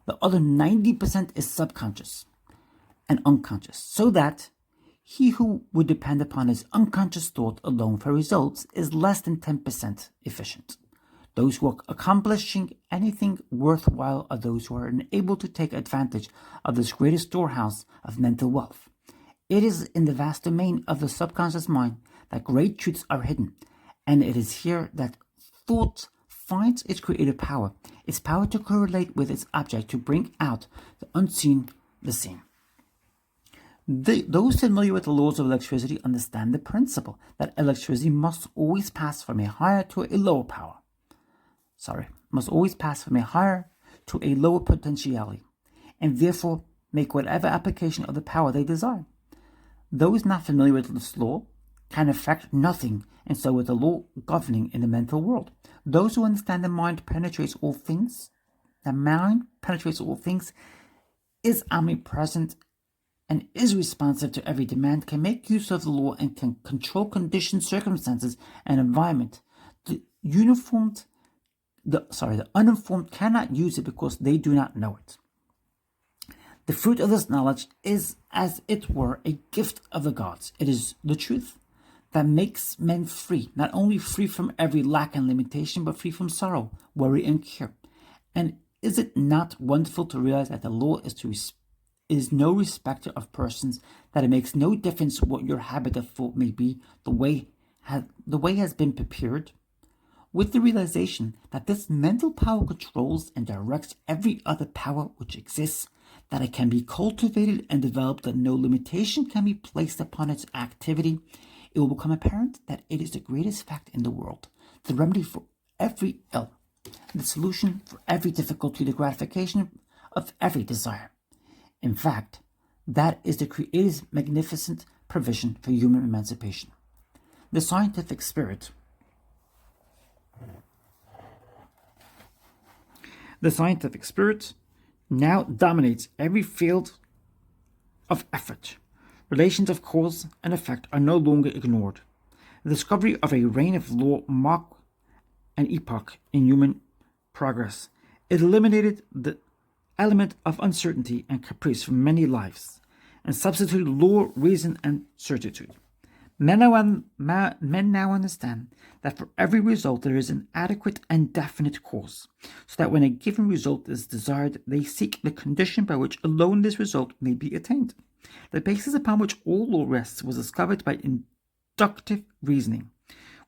The other 90% is subconscious and unconscious, so that He who would depend upon his unconscious thought alone for results is less than 10% efficient. Those who are accomplishing anything worthwhile are those who are unable to take advantage of this greatest storehouse of mental wealth. It is in the vast domain of the subconscious mind that great truths are hidden, and it is here that thought finds its creative power, its power to correlate with its object to bring out the unseen, the seen. Those familiar with the laws of electricity understand the principle that electricity must always pass from a higher to a lower power. Must always pass from a higher to a lower potentiality, and therefore make whatever application of the power they desire. Those not familiar with this law can affect nothing, and so with the law governing in the mental world. Those who understand the mind penetrates all things, is omnipresent, and is responsive to every demand, can make use of the law and can control conditions, circumstances, and environment. The uninformed cannot use it because they do not know it. The fruit of this knowledge is, as it were, a gift of the gods. It is the truth that makes men free, not only free from every lack and limitation, but free from sorrow, worry, and care. And is it not wonderful to realize that the law is no respecter of persons, that it makes no difference what your habit of thought may be, the way has been prepared? With the realization that this mental power controls and directs every other power which exists, that it can be cultivated and developed, that no limitation can be placed upon its activity, it will become apparent that it is the greatest fact in the world, the remedy for every ill, the solution for every difficulty, the gratification of every desire. In fact, that is the Creator's magnificent provision for human emancipation. The scientific spirit now dominates every field of effort. Relations of cause and effect are no longer ignored. The discovery of a reign of law marked an epoch in human progress. It eliminated the element of uncertainty and caprice from many lives, and substituted law, reason, and certitude. Men now understand that for every result there is an adequate and definite cause, so that when a given result is desired, they seek the condition by which alone this result may be attained. The basis upon which all law rests was discovered by inductive reasoning,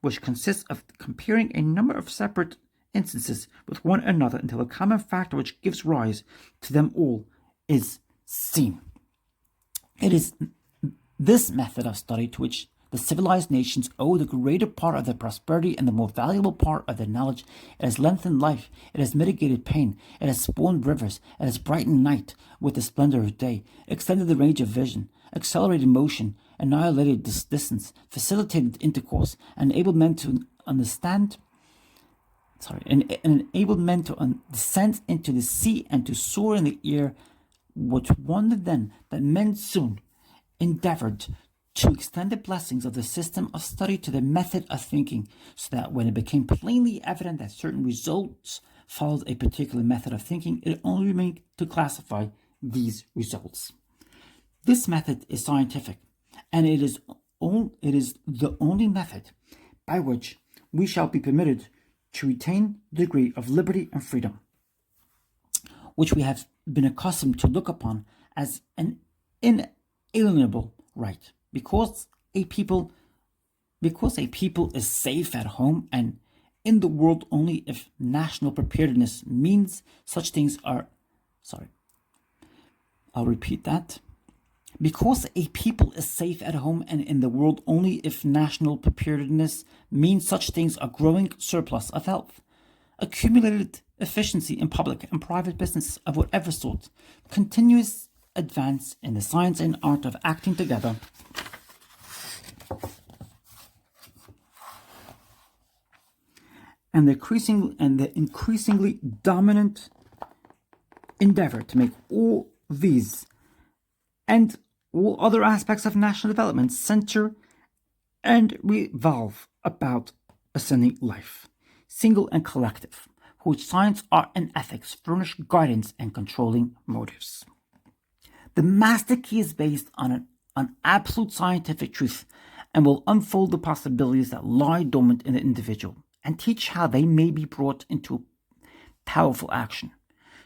which consists of comparing a number of separate instances with one another until a common factor which gives rise to them all is seen. It is this method of study to which the civilized nations owe the greater part of their prosperity and the more valuable part of their knowledge. It has lengthened life, it has mitigated pain, it has spawned rivers, it has brightened night with the splendor of day, extended the range of vision, accelerated motion, annihilated distance, facilitated intercourse, and enabled men to descend into the sea and to soar in the air. What wonder then that men soon endeavored to extend the blessings of the system of study to the method of thinking, so that when it became plainly evident that certain results followed a particular method of thinking, it only remained to classify these results. This method is scientific, and it is the only method by which we shall be permitted to retain the degree of liberty and freedom, which we have been accustomed to look upon as an inalienable right. Because a people is safe at home and in the world only if national preparedness means such things are. I'll repeat that. Because a people is safe at home and in the world only if national preparedness means such things are growing surplus of health, accumulated efficiency in public and private business of whatever sort, continuous advance in the science and art of acting together, and the increasingly dominant endeavor to make all these and all other aspects of national development center and revolve about ascending life, single and collective, for which science, art, and ethics furnish guidance and controlling motives. The master key is based on an on absolute scientific truth and will unfold the possibilities that lie dormant in the individual and teach how they may be brought into powerful action.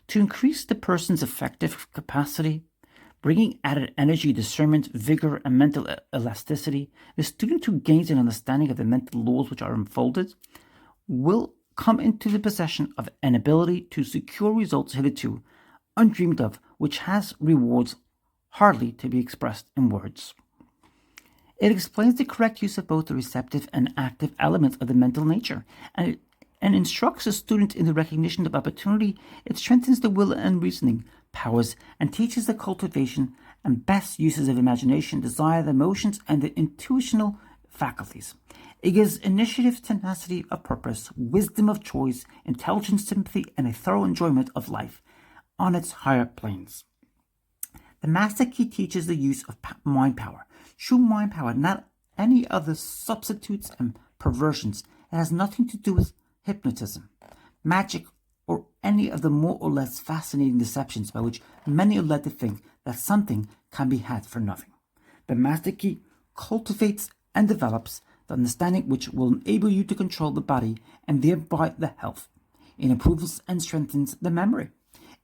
To increase the person's effective capacity, bringing added energy, discernment, vigor, and mental elasticity, the student who gains an understanding of the mental laws which are unfolded will come into the possession of an ability to secure results hitherto undreamed of, which has rewards hardly to be expressed in words. It explains the correct use of both the receptive and active elements of the mental nature, and instructs the student in the recognition of opportunity. It strengthens the will and reasoning powers and teaches the cultivation and best uses of imagination, desire, the emotions, and the intuitional faculties. It gives initiative, tenacity of purpose, wisdom of choice, intelligence, sympathy, and a thorough enjoyment of life on its higher planes. The Master Key teaches the use of mind power. True mind power, not any other substitutes and perversions. It has nothing to do with hypnotism, magic, or any of the more or less fascinating deceptions by which many are led to think that something can be had for nothing. The Master Key cultivates and develops the understanding which will enable you to control the body and thereby the health. It improves and strengthens the memory.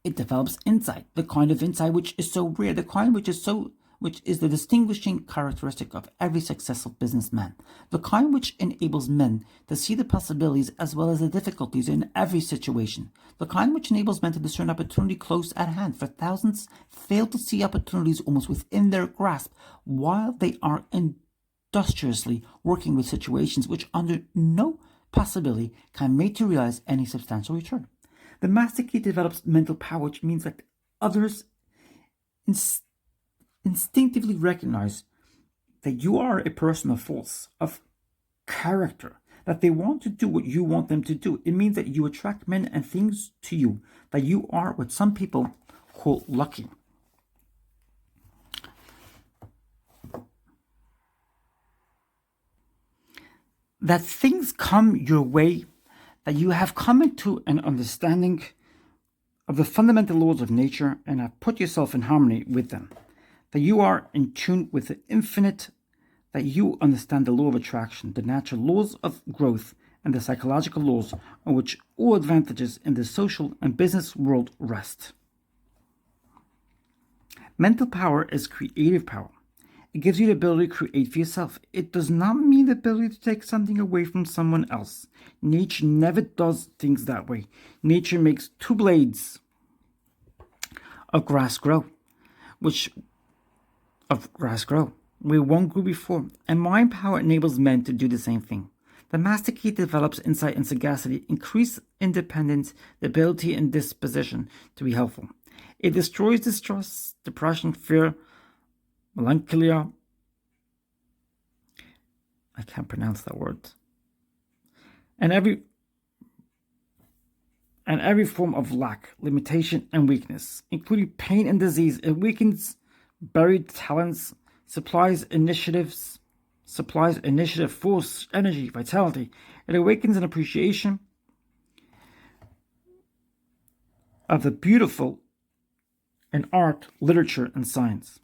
It develops insight, the kind of insight which is so rare, the kind which is the distinguishing characteristic of every successful businessman, the kind which enables men to see the possibilities as well as the difficulties in every situation, the kind which enables men to discern opportunity close at hand, for thousands fail to see opportunities almost within their grasp while they are industriously working with situations which under no possibility can materialize any substantial return. The Master Key develops mental power, which means that others instinctively recognize that you are a person of force, of character, that they want to do what you want them to do. It means that you attract men and things to you, that you are what some people call lucky. That things come your way, that you have come into an understanding of the fundamental laws of nature and have put yourself in harmony with them, that you are in tune with the infinite, that you understand the law of attraction, the natural laws of growth, and the psychological laws on which all advantages in the social and business world rest. Mental power is creative power. It gives you the ability to create for yourself. It does not mean the ability to take something away from someone else. Nature never does things that way. Nature makes two blades of grass grow, where one grew before, and mind power enables men to do the same thing. The Master Key develops insight and sagacity, increase independence, the ability and disposition to be helpful. It destroys distrust, depression, fear, melancholia. I can't pronounce that word. And every form of lack, limitation, and weakness, including pain and disease. It weakens buried talents, supplies initiative, force, energy, vitality. It awakens an appreciation of the beautiful in art, literature, and science.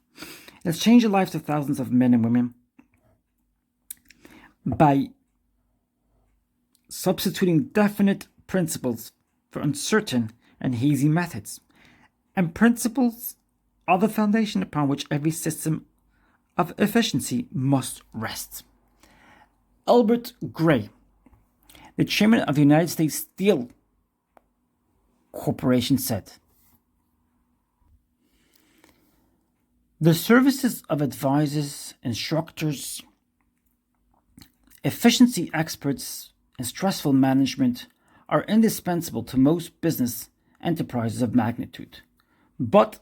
It has changed the lives of thousands of men and women by substituting definite principles for uncertain and hazy methods. And principles are the foundation upon which every system of efficiency must rest. Albert Gray, the chairman of the United States Steel Corporation, said, "The services of advisors, instructors, efficiency experts, and stressful management are indispensable to most business enterprises of magnitude. But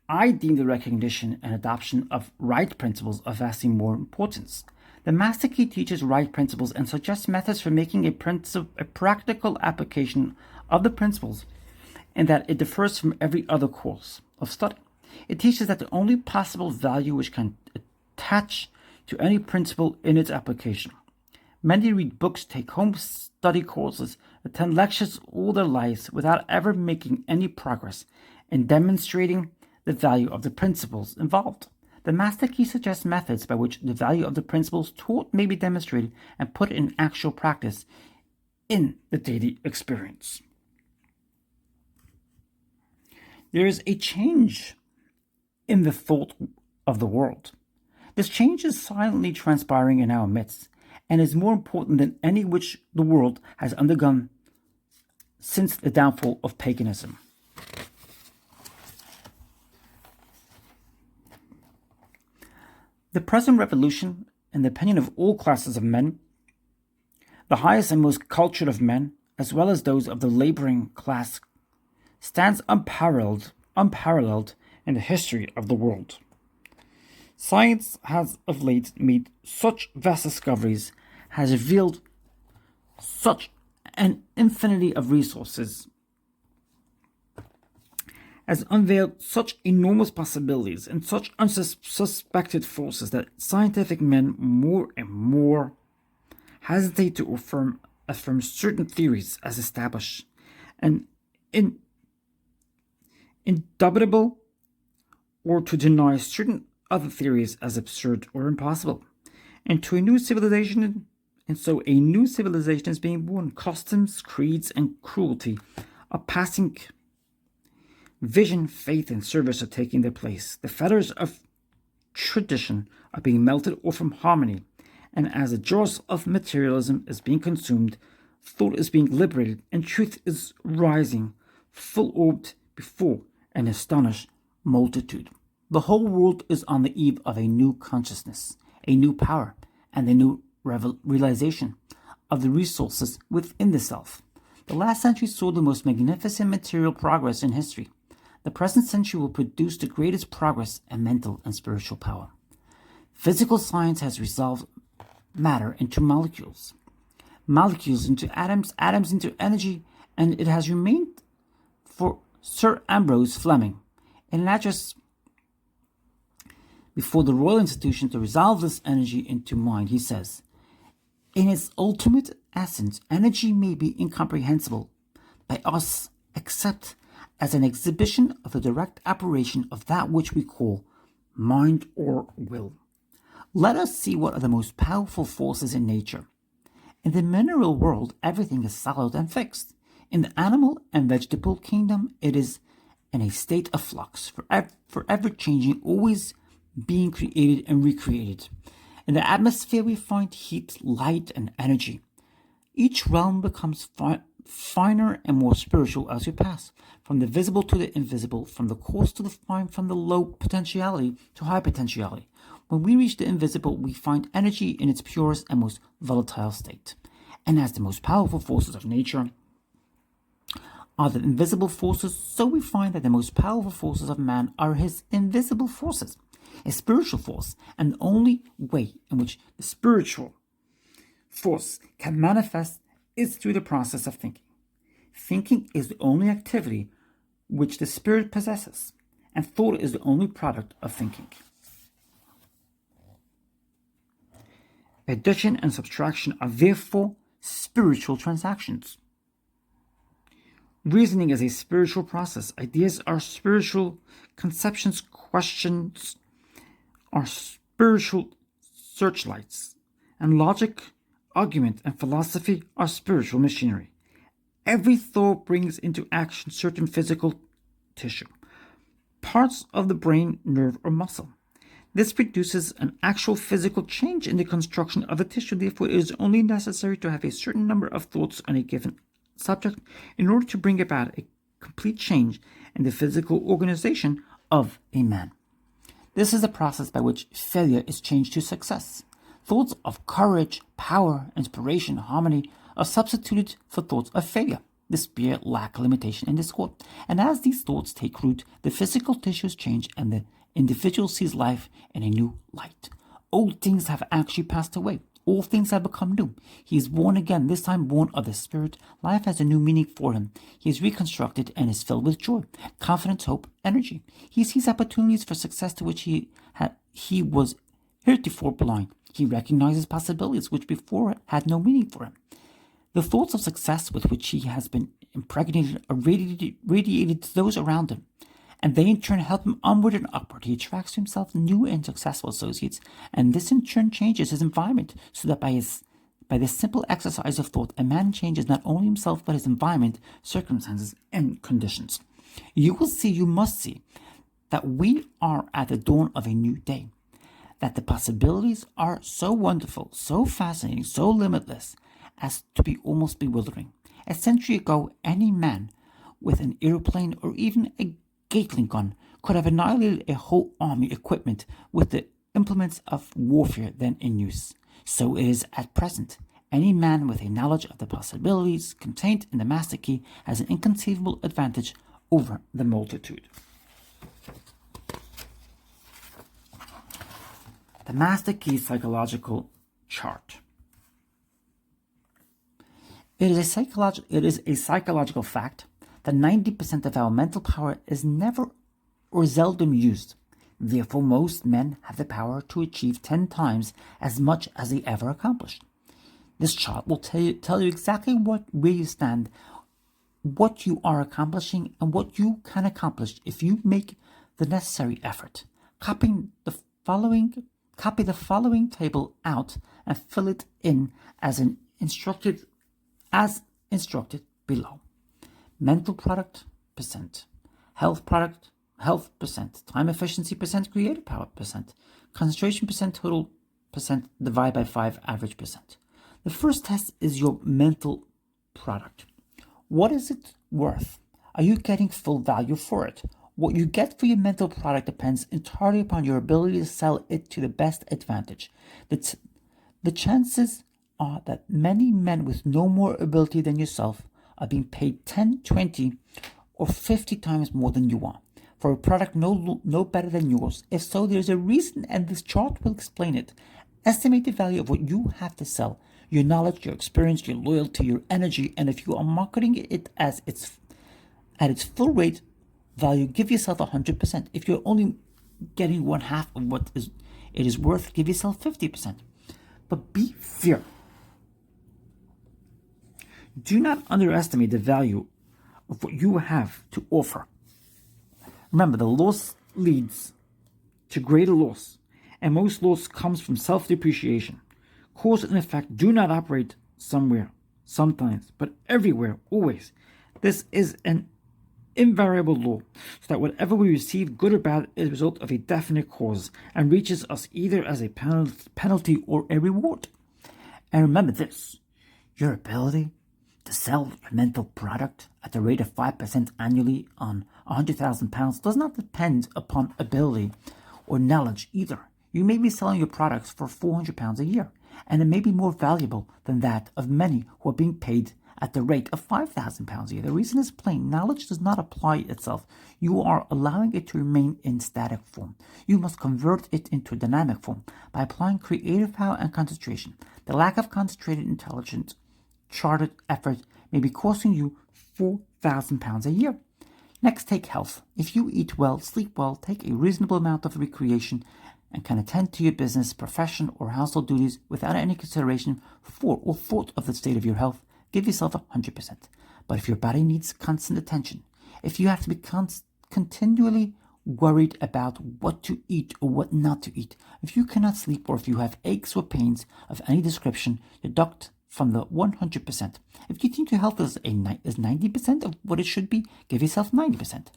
I deem the recognition and adoption of right principles of vastly more importance. The Master Key teaches right principles and suggests methods for making a practical application of the principles, and that it differs from every other course of study. It teaches that the only possible value which can attach to any principle in its application. Many read books, take home study courses, attend lectures all their lives without ever making any progress in demonstrating the value of the principles involved. The master key suggests methods by which the value of the principles taught may be demonstrated and put in actual practice in the daily experience. There is a change in the thought of the world. This change is silently transpiring in our midst and is more important than any which the world has undergone since the downfall of paganism. The present revolution, in the opinion of all classes of men, the highest and most cultured of men, as well as those of the laboring class, stands unparalleled in the history of the world. Science has of late made such vast discoveries, has revealed such an infinity of resources, has unveiled such enormous possibilities and such unsuspected forces that scientific men more and more hesitate to affirm certain theories as established and indubitable, or to deny certain other theories as absurd or impossible. And so a new civilization is being born. Customs, creeds, and cruelty are passing. Vision, faith, and service are taking their place. The fetters of tradition are being melted off from harmony, and as the jaws of materialism is being consumed, thought is being liberated, and truth is rising, full-orbed before an astonished multitude. The whole world is on the eve of a new consciousness, a new power, and a new realization of the resources within the self. The last century saw the most magnificent material progress in history. The present century will produce the greatest progress in mental and spiritual power. Physical science has resolved matter into molecules, molecules into atoms, atoms into energy, and it has remained for Sir Ambrose Fleming, an address before the Royal Institution to resolve this energy into mind. He says, in its ultimate essence, energy may be incomprehensible by us except as an exhibition of the direct operation of that which we call mind or will. Let us see what are the most powerful forces in nature. In the mineral world, everything is solid and fixed. In the animal and vegetable kingdom, it is in a state of flux, forever changing, always being created and recreated. In the atmosphere, we find heat, light, and energy. Each realm becomes finer and more spiritual as we pass, from the visible to the invisible, from the coarse to the fine, from the low potentiality to high potentiality. When we reach the invisible, we find energy in its purest and most volatile state. And as the most powerful forces of nature are the invisible forces, so we find that the most powerful forces of man are his invisible forces, a spiritual force, and the only way in which the spiritual force can manifest is through the process of thinking. Thinking is the only activity which the spirit possesses, and thought is the only product of thinking. Addition and subtraction are therefore spiritual transactions. Reasoning is a spiritual process. Ideas are spiritual conceptions. Questions are spiritual searchlights. And logic, argument, and philosophy are spiritual machinery. Every thought brings into action certain physical tissue, parts of the brain, nerve, or muscle. This produces an actual physical change in the construction of the tissue. Therefore, it is only necessary to have a certain number of thoughts on a given subject in order to bring about a complete change in the physical organization of a man. This is the process by which failure is changed to success. Thoughts of courage, power, inspiration, harmony are substituted for thoughts of failure, despair, lack, limitation, and discord. And as these thoughts take root, the physical tissues change and the individual sees life in a new light. Old things have actually passed away. All things have become new. He is born again, this time born of the Spirit. Life has a new meaning for him. He is reconstructed and is filled with joy, confidence, hope, energy. He sees opportunities for success to which he was heretofore blind. He recognizes possibilities which before had no meaning for him. The thoughts of success with which he has been impregnated are radiated to those around him, and they in turn help him onward and upward. He attracts to himself new and successful associates, and this in turn changes his environment, so that by this simple exercise of thought, a man changes not only himself but his environment, circumstances, and conditions. You must see, that we are at the dawn of a new day, that the possibilities are so wonderful, so fascinating, so limitless, as to be almost bewildering. A century ago, any man with an airplane or even a Gatling gun could have annihilated a whole army equipment with the implements of warfare then in use. So it is at present. Any man with a knowledge of the possibilities contained in the master key has an inconceivable advantage over the multitude. The master key psychological chart. It is a psychological fact that 90% of our mental power is never or seldom used. Therefore, most men have the power to achieve 10 times as much as they ever accomplished. This chart will tell you exactly where you stand, what you are accomplishing, and what you can accomplish if you make the necessary effort. Copy the following table out and fill it in as instructed below. Mental product percent, health percent, time efficiency percent, creative power percent, concentration percent, total percent, divide by 5, average percent. The first test is your mental product. What is it worth? Are you getting full value for it? What you get for your mental product depends entirely upon your ability to sell it to the best advantage. The chances are that many men with no more ability than yourself are being paid 10, 20, or 50 times more than you are for a product no better than yours. If so, there's a reason, and this chart will explain it. Estimate the value of what you have to sell, your knowledge, your experience, your loyalty, your energy, and if you are marketing it as at its full rate value, give yourself 100%. If you're only getting one half of what it is worth, give yourself 50%. But be fair. Do not underestimate the value of what you have to offer. Remember, the loss leads to greater loss, and most loss comes from self-depreciation. Cause and effect do not operate somewhere, sometimes, but everywhere, always. This is an invariable law, so that whatever we receive, good or bad, is a result of a definite cause and reaches us either as a penalty or a reward. And remember this, your ability to sell your mental product at the rate of 5% annually on £100,000 does not depend upon ability or knowledge either. You may be selling your products for £400 a year, and it may be more valuable than that of many who are being paid at the rate of £5,000 a year. The reason is plain. Knowledge does not apply itself. You are allowing it to remain in static form. You must convert it into a dynamic form by applying creative power and concentration. The lack of concentrated, intelligent, chartered effort may be costing you £4,000 a year. Next, take health. If you eat well, sleep well, take a reasonable amount of recreation, and can attend to your business, profession, or household duties without any consideration for or thought of the state of your health, give yourself 100%. But if your body needs constant attention, if you have to be continually worried about what to eat or what not to eat, if you cannot sleep, or if you have aches or pains of any description, deduct from the 100%. If you think your health is 90% of what it should be, give yourself 90%.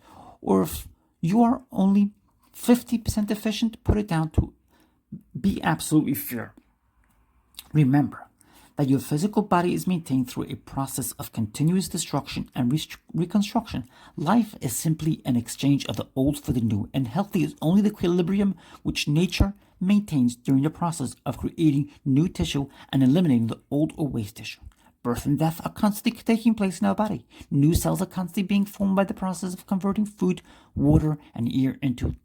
Or if you are only 50% efficient, put it down to be absolutely fair. Remember that your physical body is maintained through a process of continuous destruction and reconstruction. Life is simply an exchange of the old for the new, and healthy is only the equilibrium which nature maintains during the process of creating new tissue and eliminating the old or waste tissue. Birth and death are constantly taking place in our body. New cells are constantly being formed by the process of converting food, water, and air into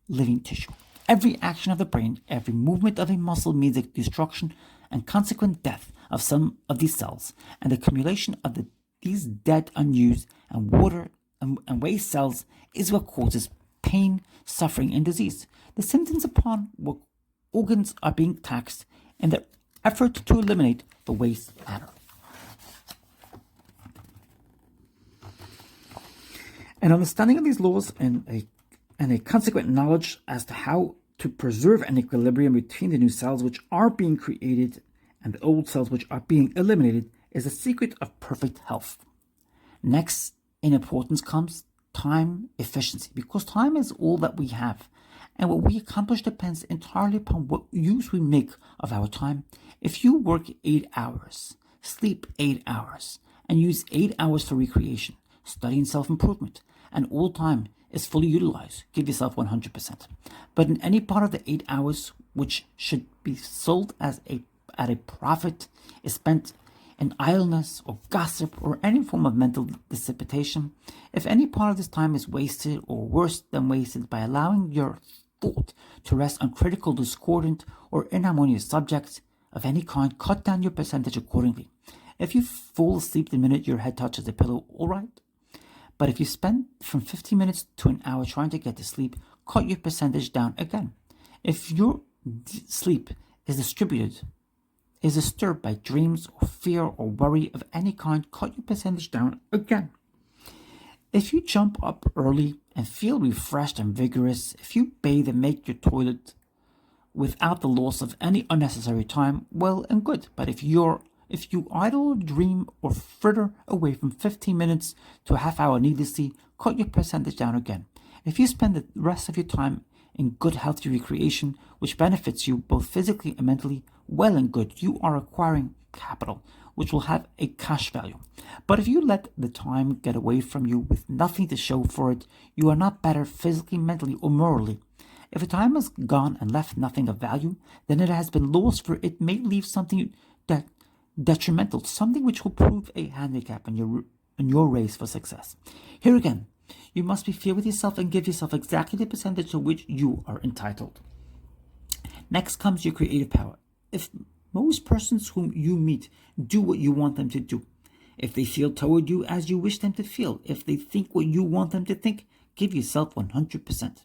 living tissue. Every action of the brain, every movement of a muscle means the destruction and consequent death of some of these cells, and the accumulation of these dead, unused, and water and waste cells is what causes pain, suffering, and disease. The symptoms upon what organs are being taxed in the effort to eliminate the waste matter. An understanding of these laws and a consequent knowledge as to how to preserve an equilibrium between the new cells which are being created and the old cells which are being eliminated is the secret of perfect health. Next in importance comes time efficiency, because time is all that we have, and what we accomplish depends entirely upon what use we make of our time. If you work 8 hours, sleep 8 hours, and use 8 hours for recreation, study and self-improvement, and all time is fully utilized, give yourself 100%. But in any part of the 8 hours which should be sold at a profit is spent in idleness or gossip or any form of mental dissipation, if any part of this time is wasted or worse than wasted by allowing your thought to rest on critical, discordant, or inharmonious subjects of any kind, cut down your percentage accordingly. If you fall asleep the minute your head touches the pillow, all right. But if you spend from 15 minutes to an hour trying to get to sleep, cut your percentage down again. If your sleep is disturbed by dreams or fear or worry of any kind, cut your percentage down again. If you jump up early and feel refreshed and vigorous, if you bathe and make your toilet without the loss of any unnecessary time, well and good. But if you idle, dream, or fritter away from 15 minutes to a half hour needlessly, cut your percentage down again. If you spend the rest of your time in good, healthy recreation, which benefits you both physically and mentally, well and good, you are acquiring capital, which will have a cash value. But if you let the time get away from you with nothing to show for it, you are not better physically, mentally, or morally. If the time has gone and left nothing of value, then it has been lost, for it may leave something detrimental, something which will prove a handicap in your race for success. Here again, you must be fair with yourself and give yourself exactly the percentage to which you are entitled. Next comes your creative power. If most persons whom you meet do what you want them to do, if they feel toward you as you wish them to feel, if they think what you want them to think, give yourself 100%.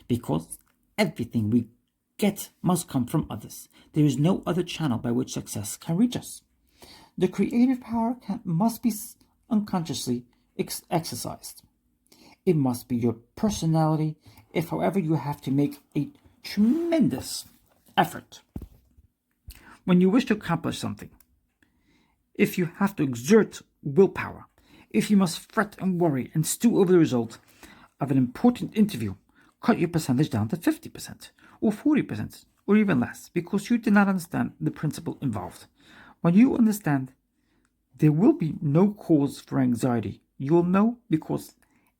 Because everything we get must come from others. There is no other channel by which success can reach us. The creative power must be unconsciously exercised. It must be your personality, if however you have to make a tremendous effort when you wish to accomplish something, if you have to exert willpower, if you must fret and worry and stew over the result of an important interview, cut your percentage down to 50% or 40% or even less, because you do not understand the principle involved. When you understand, there will be no cause for anxiety. You will know, because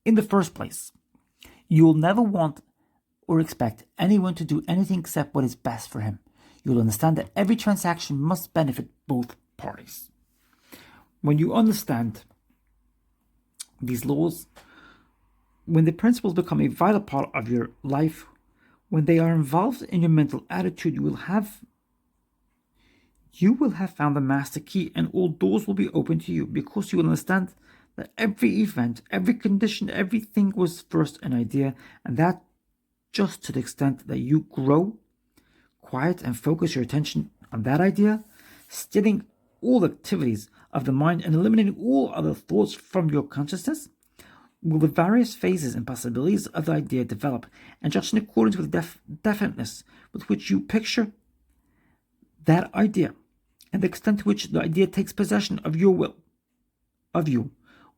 in the first place, you will never want or expect anyone to do anything except what is best for him. You will understand that every transaction must benefit both parties. When you understand these laws, when the principles become a vital part of your life, when they are involved in your mental attitude, you will have found the master key, and all doors will be open to you, because you will understand that every event, every condition, everything was first an idea, and that just to the extent that you grow, quiet, and focus your attention on that idea, stilling all activities of the mind and eliminating all other thoughts from your consciousness, will the various phases and possibilities of the idea develop, and just in accordance with the definiteness with which you picture that idea, and the extent to which the idea takes possession of your will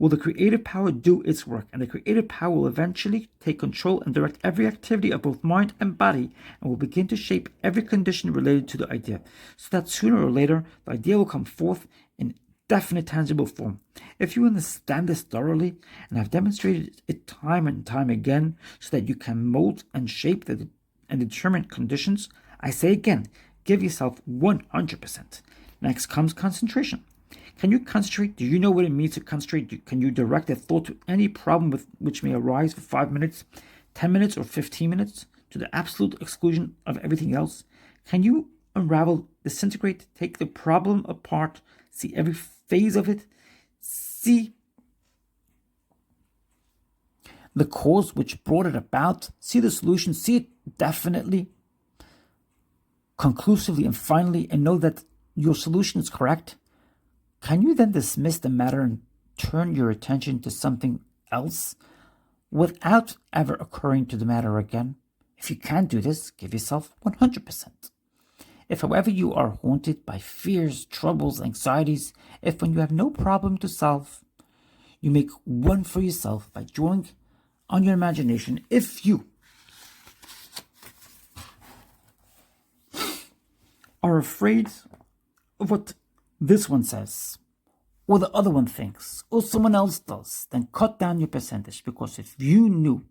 the creative power do its work, and the creative power will eventually take control and direct every activity of both mind and body, and will begin to shape every condition related to the idea, so that sooner or later the idea will come forth in definite, tangible form. If you understand this thoroughly, and have demonstrated it time and time again, so that you can mold and shape and determine conditions, I say again, give yourself 100%. Next comes concentration. Can you concentrate? Do you know what it means to concentrate? Can you direct a thought to any problem which may arise for 5 minutes, 10 minutes, or 15 minutes, to the absolute exclusion of everything else? Can you unravel, disintegrate, take the problem apart, see every phase of it, see the cause which brought it about, see the solution, see it definitely, conclusively, and finally, and know that your solution is correct? Can you then dismiss the matter and turn your attention to something else without ever occurring to the matter again. If you can't do this, give yourself 100%. If, however, you are haunted by fears, troubles, anxieties, if when you have no problem to solve, you make one for yourself by drawing on your imagination, if you are afraid of what this one says, or the other one thinks, or someone else does, then cut down your percentage, because if you knew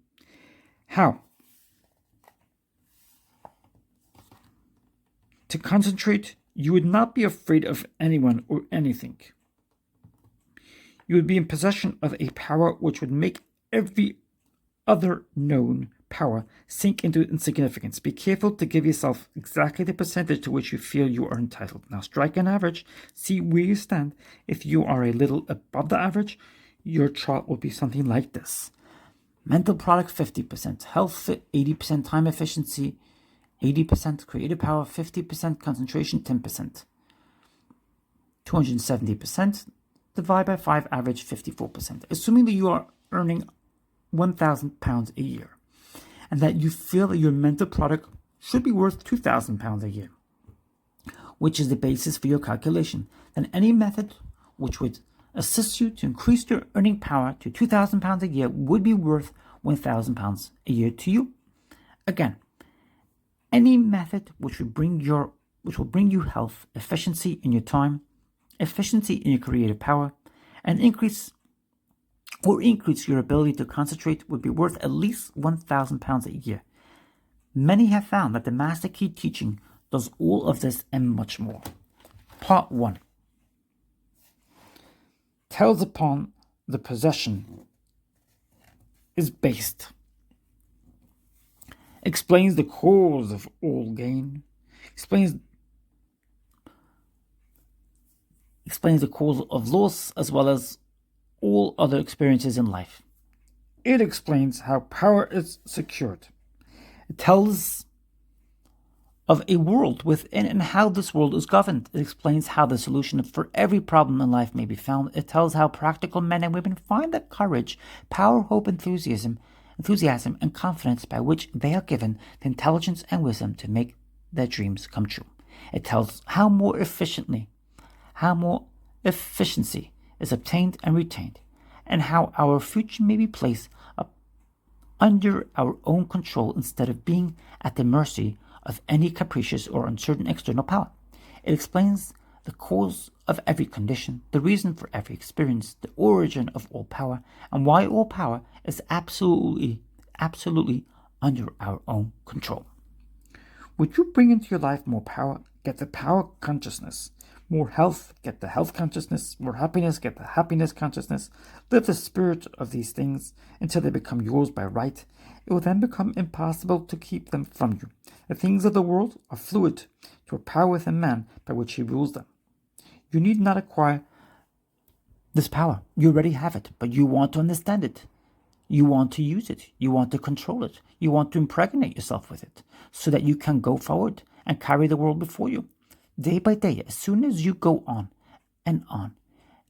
how to concentrate, you would not be afraid of anyone or anything. You would be in possession of a power which would make every other known power sink into insignificance. Be careful to give yourself exactly the percentage to which you feel you are entitled. Now strike an average, see where you stand. If you are a little above the average, your chart will be something like this. Mental product 50%, health fit 80%, time efficiency 80%, creative power 50%, concentration 10%. 270%, divide by 5, average 54%. Assuming that you are earning £1,000 a year, and that you feel that your mental product should be worth £2,000 a year, which is the basis for your calculation, then any method which would assist you to increase your earning power to £2,000 a year would be worth £1,000 a year to you. Again, any method which will bring you health, efficiency in your time, efficiency in your creative power, and increase your ability to concentrate would be worth at least £1,000 a year. Many have found that the Master Key teaching does all of this and much more. Part 1 tells upon the possession is based, explains the cause of all gain, explains the cause of loss, as well as all other experiences in life. It explains how power is secured. It tells of a world within and how this world is governed. It explains how the solution for every problem in life may be found. It tells how practical men and women find the courage, power, hope, enthusiasm, and confidence by which they are given the intelligence and wisdom to make their dreams come true. It tells how more efficiency is obtained and retained, and how our future may be placed under our own control instead of being at the mercy of any capricious or uncertain external power. It explains the cause of every condition, the reason for every experience, the origin of all power, and why all power is absolutely under our own control. Would you bring into your life more power? Get the power consciousness. More health, get the health consciousness. More happiness, get the happiness consciousness. Live the spirit of these things until they become yours by right. It will then become impossible to keep them from you. The things of the world are fluid to a power within man by which he rules them. You need not acquire this power. You already have it, but you want to understand it. You want to use it. You want to control it. You want to impregnate yourself with it so that you can go forward and carry the world before you. Day by day, as soon as you go on and on,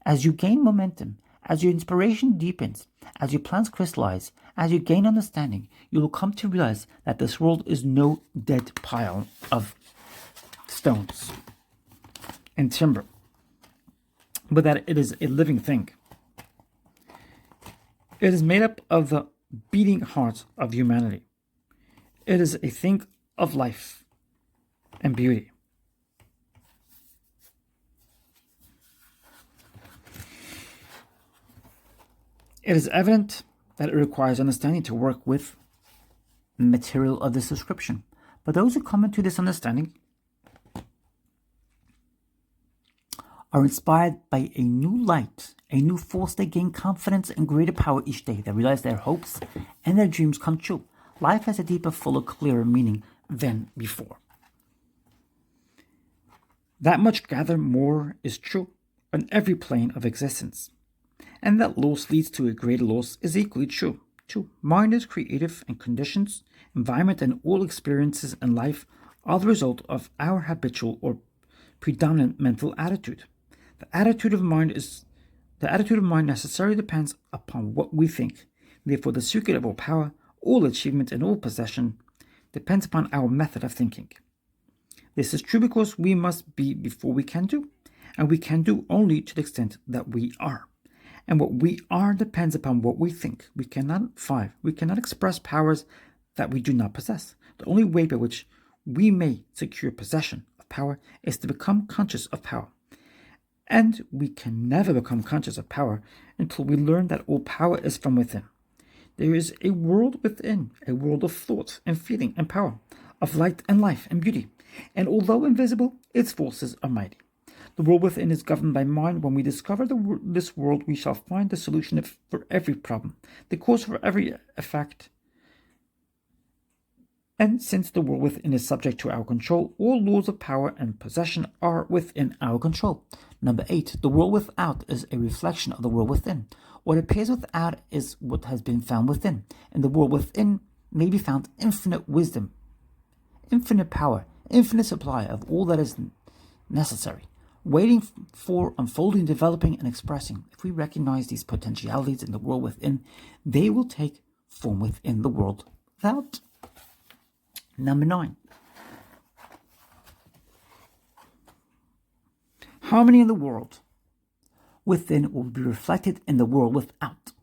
as you gain momentum, as your inspiration deepens, as your plans crystallize, as you gain understanding, you will come to realize that this world is no dead pile of stones and timber, but that it is a living thing. It is made up of the beating heart of humanity. It is a thing of life and beauty. It is evident that it requires understanding to work with material of this description. But those who come into this understanding are inspired by a new light, a new force. They gain confidence and greater power each day. They realize their hopes and their dreams come true. Life has a deeper, fuller, clearer meaning than before. That much gather more is true on every plane of existence. And that loss leads to a greater loss is equally true. Mind is creative, and conditions, environment, and all experiences in life are the result of our habitual or predominant mental attitude. The attitude of mind necessarily depends upon what we think. Therefore, the secret of all power, all achievement, and all possession depends upon our method of thinking. This is true because we must be before we can do, and we can do only to the extent that we are. And what we are depends upon what we think. We cannot express powers that we do not possess. The only way by which we may secure possession of power is to become conscious of power. And we can never become conscious of power until we learn that all power is from within. There is a world within, a world of thought and feeling and power, of light and life and beauty. And although invisible, its forces are mighty. The world within is governed by mind. When we discover this world, we shall find the solution for every problem, the cause for every effect. And since the world within is subject to our control, all laws of power and possession are within our control. Number 8, the world without is a reflection of the world within. What appears without is what has been found within. In the world within may be found infinite wisdom, infinite power, infinite supply of all that is necessary, waiting for unfolding, developing, and expressing. If we recognize these potentialities in the world within, they will take form within the world without. Number 9. Harmony in the world within will be reflected in the world without.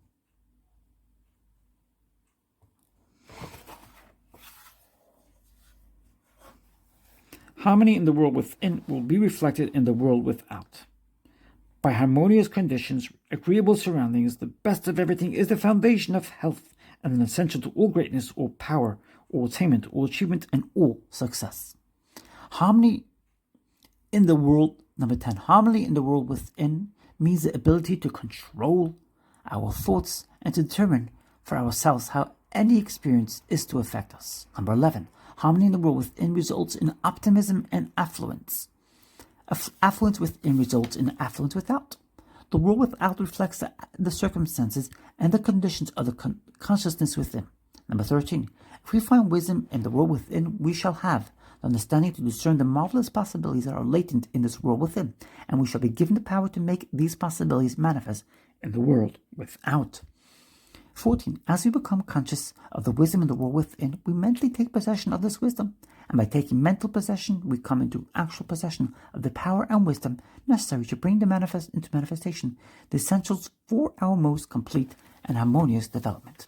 Harmony in the world within will be reflected in the world without. By harmonious conditions, agreeable surroundings, the best of everything is the foundation of health and an essential to all greatness, all power, all attainment, all achievement, and all success. Harmony in the world, number 10, harmony in the world within means the ability to control our thoughts and to determine for ourselves how any experience is to affect us. Number 11, harmony in the world within results in optimism and affluence. Affluence within results in affluence without. The world without reflects the circumstances and the conditions of the consciousness within. Number 13, if we find wisdom in the world within, we shall have the understanding to discern the marvelous possibilities that are latent in this world within, and we shall be given the power to make these possibilities manifest in the world without. 14. As we become conscious of the wisdom in the world within, we mentally take possession of this wisdom, and by taking mental possession, we come into actual possession of the power and wisdom necessary to bring into manifestation the essentials for our most complete and harmonious development.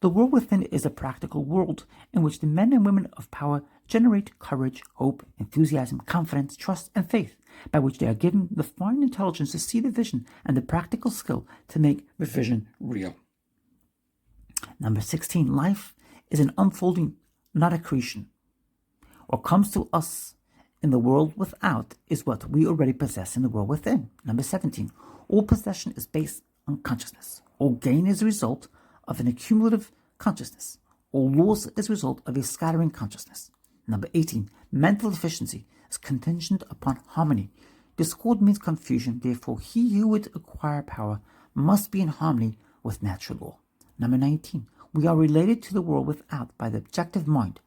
The world within is a practical world in which the men and women of power generate courage, hope, enthusiasm, confidence, trust, and faith, by which they are given the fine intelligence to see the vision and the practical skill to make the vision real. Number 16, life is an unfolding, not a creation. What comes to us in the world without is what we already possess in the world within. Number 17, all possession is based on consciousness. All gain is a result of an accumulative consciousness. All loss is a result of a scattering consciousness. Number 18, mental efficiency is contingent upon harmony. Discord means confusion, therefore he who would acquire power must be in harmony with natural law. Number 19, we are related to the world without by the objective mind.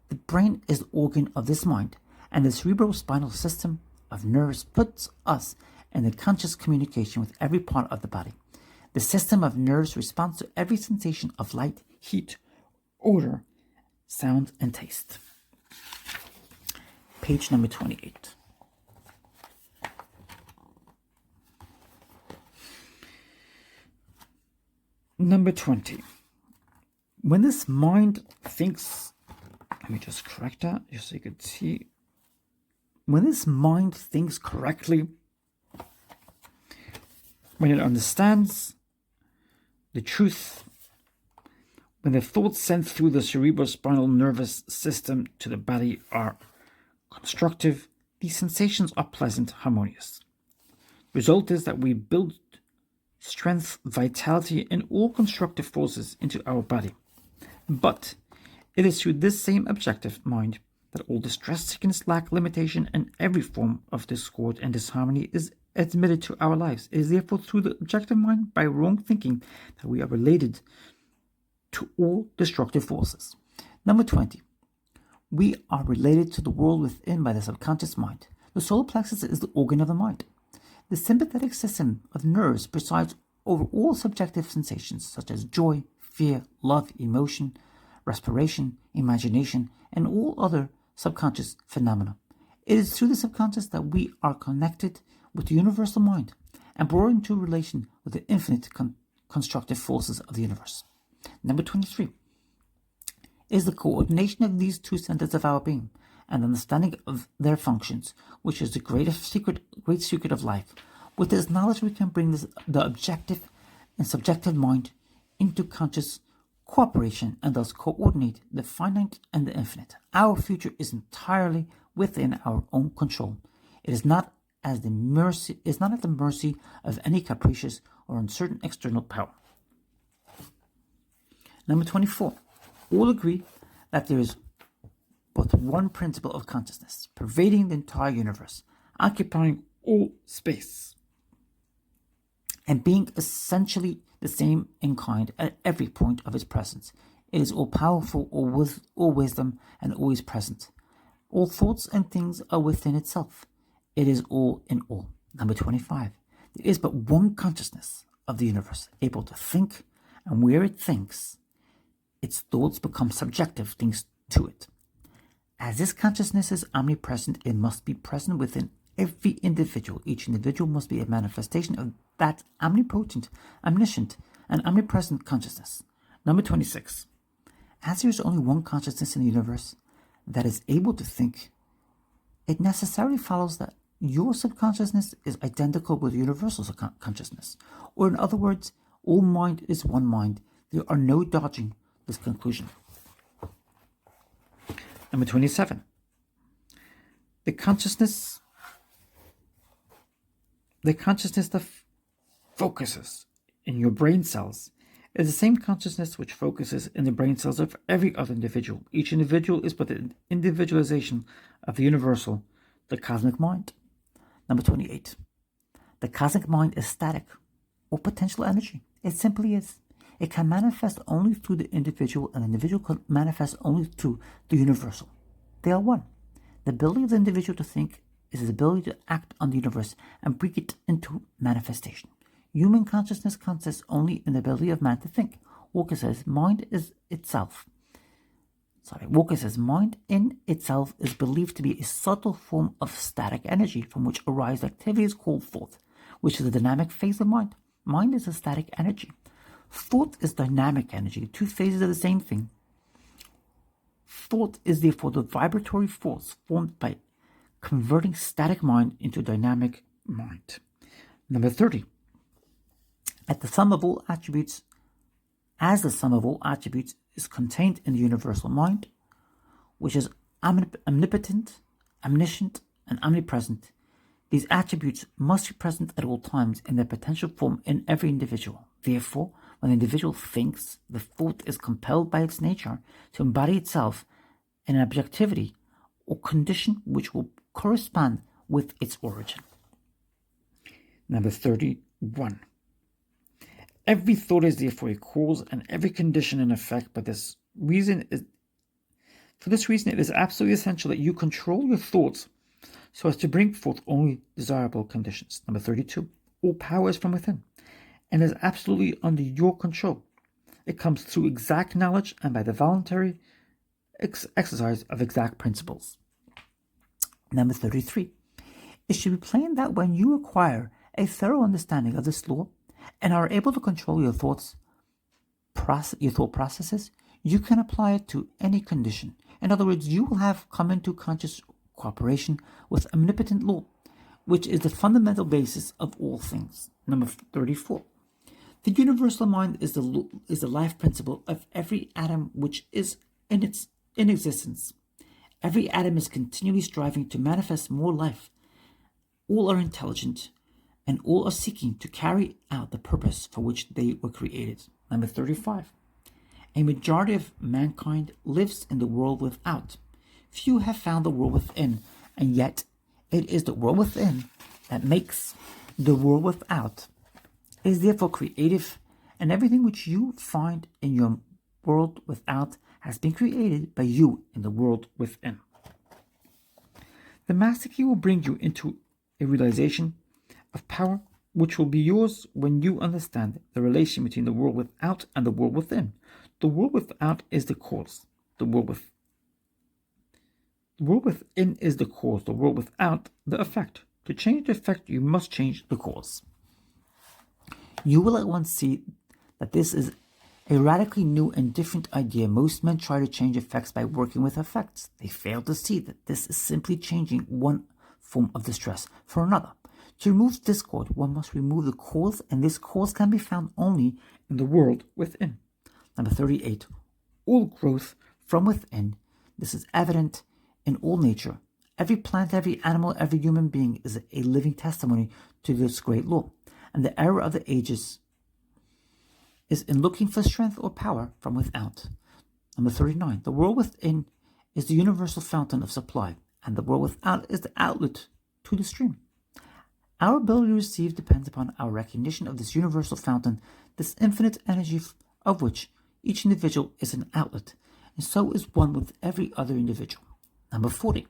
The brain is the organ of this mind, and the cerebrospinal system of nerves puts us in a conscious communication with every part of the body. The system of nerves responds to every sensation of light, heat, odor, sound, and taste. Page number 28. Number 20. When this mind thinks, let me just correct that just so you can see. When this mind thinks correctly, when it understands the truth, when the thoughts sent through the cerebrospinal nervous system to the body are constructive, these sensations are pleasant, harmonious. The result is that we build strength, vitality, and all constructive forces into our body. But it is through this same objective mind that all distress, sickness, lack, limitation, and every form of discord and disharmony is admitted to our lives. It is therefore through the objective mind, by wrong thinking, that we are related to all destructive forces. Number 20. We are related to the world within by the subconscious mind. The solar plexus is the organ of the mind. The sympathetic system of nerves presides over all subjective sensations such as joy, fear, love, emotion, respiration, imagination, and all other subconscious phenomena. It is through the subconscious that we are connected with the universal mind and brought into relation with the infinite constructive forces of the universe. Number 23 is the coordination of these two centers of our being and understanding of their functions, which is the great secret of life. With this knowledge, we can bring the objective and subjective mind into conscious cooperation and thus coordinate the finite and the infinite. Our future is entirely within our own control. It is not at the mercy of any capricious or uncertain external power. Number 24. All agree that there is but one principle of consciousness, pervading the entire universe, occupying all space, and being essentially the same in kind at every point of its presence. It is all-powerful, all wisdom, and always present. All thoughts and things are within itself. It is all in all. Number 25. There is but one consciousness of the universe, able to think, and where it thinks, its thoughts become subjective things to it. As this consciousness is omnipresent, it must be present within every individual. Each individual must be a manifestation of that omnipotent, omniscient, and omnipresent consciousness. Number 26. As there is only one consciousness in the universe that is able to think, it necessarily follows that your subconsciousness is identical with universal consciousness. Or in other words, all mind is one mind. There are no dodging this conclusion. Number 27. The consciousness that focuses in your brain cells is the same consciousness which focuses in the brain cells of every other individual. Each individual is but an individualization of the universal, the cosmic mind. Number 28. The cosmic mind is static or potential energy. It simply is. It can manifest only through the individual, and the individual can manifest only through the universal. They are one. The ability of the individual to think is his ability to act on the universe and bring it into manifestation. Human consciousness consists only in the ability of man to think. Walker says mind in itself is believed to be a subtle form of static energy from which arise activities called thought, which is a dynamic phase of mind. Mind is a static energy. Thought is dynamic energy, two phases of the same thing. Thought is therefore the vibratory force formed by converting static mind into dynamic mind. Number 30. As the sum of all attributes is contained in the universal mind, which is omnipotent, omniscient, and omnipresent, these attributes must be present at all times in their potential form in every individual. Therefore, when the individual thinks, the thought is compelled by its nature to embody itself in an objectivity or condition which will correspond with its origin. Number 31. Every thought is therefore a cause and every condition an effect. For this reason, it is absolutely essential that you control your thoughts so as to bring forth only desirable conditions. Number 32. All power is from within and is absolutely under your control. It comes through exact knowledge and by the voluntary exercise of exact principles. Number 33. It should be plain that when you acquire a thorough understanding of this law and are able to control your thought processes, you can apply it to any condition. In other words, you will have come into conscious cooperation with omnipotent law, which is the fundamental basis of all things. Number 34. The universal mind is the life principle of every atom which is in existence. Every atom is continually striving to manifest more life. All are intelligent, and all are seeking to carry out the purpose for which they were created. Number 35. A majority of mankind lives in the world without. Few have found the world within, and yet it is the world within that makes the world without. It is therefore creative, and everything which you find in your world without has been created by you in the world within. The Master Key will bring you into a realization of power which will be yours when you understand the relation between the world without and the world within. The world without is the cause. The world within is the cause. The world without, the effect. To change the effect, you must change the cause. You will at once see that this is a radically new and different idea. Most men try to change effects by working with effects. They fail to see that this is simply changing one form of distress for another. To remove discord, one must remove the cause, and this cause can be found only in the world within. Number 38. All growth from within. This is evident in all nature. Every plant, every animal, every human being is a living testimony to this great law. And the error of the ages is in looking for strength or power from without. Number 39. The world within is the universal fountain of supply, and the world without is the outlet to the stream. Our ability to receive depends upon our recognition of this universal fountain, this infinite energy of which each individual is an outlet, and so is one with every other individual. Number 40.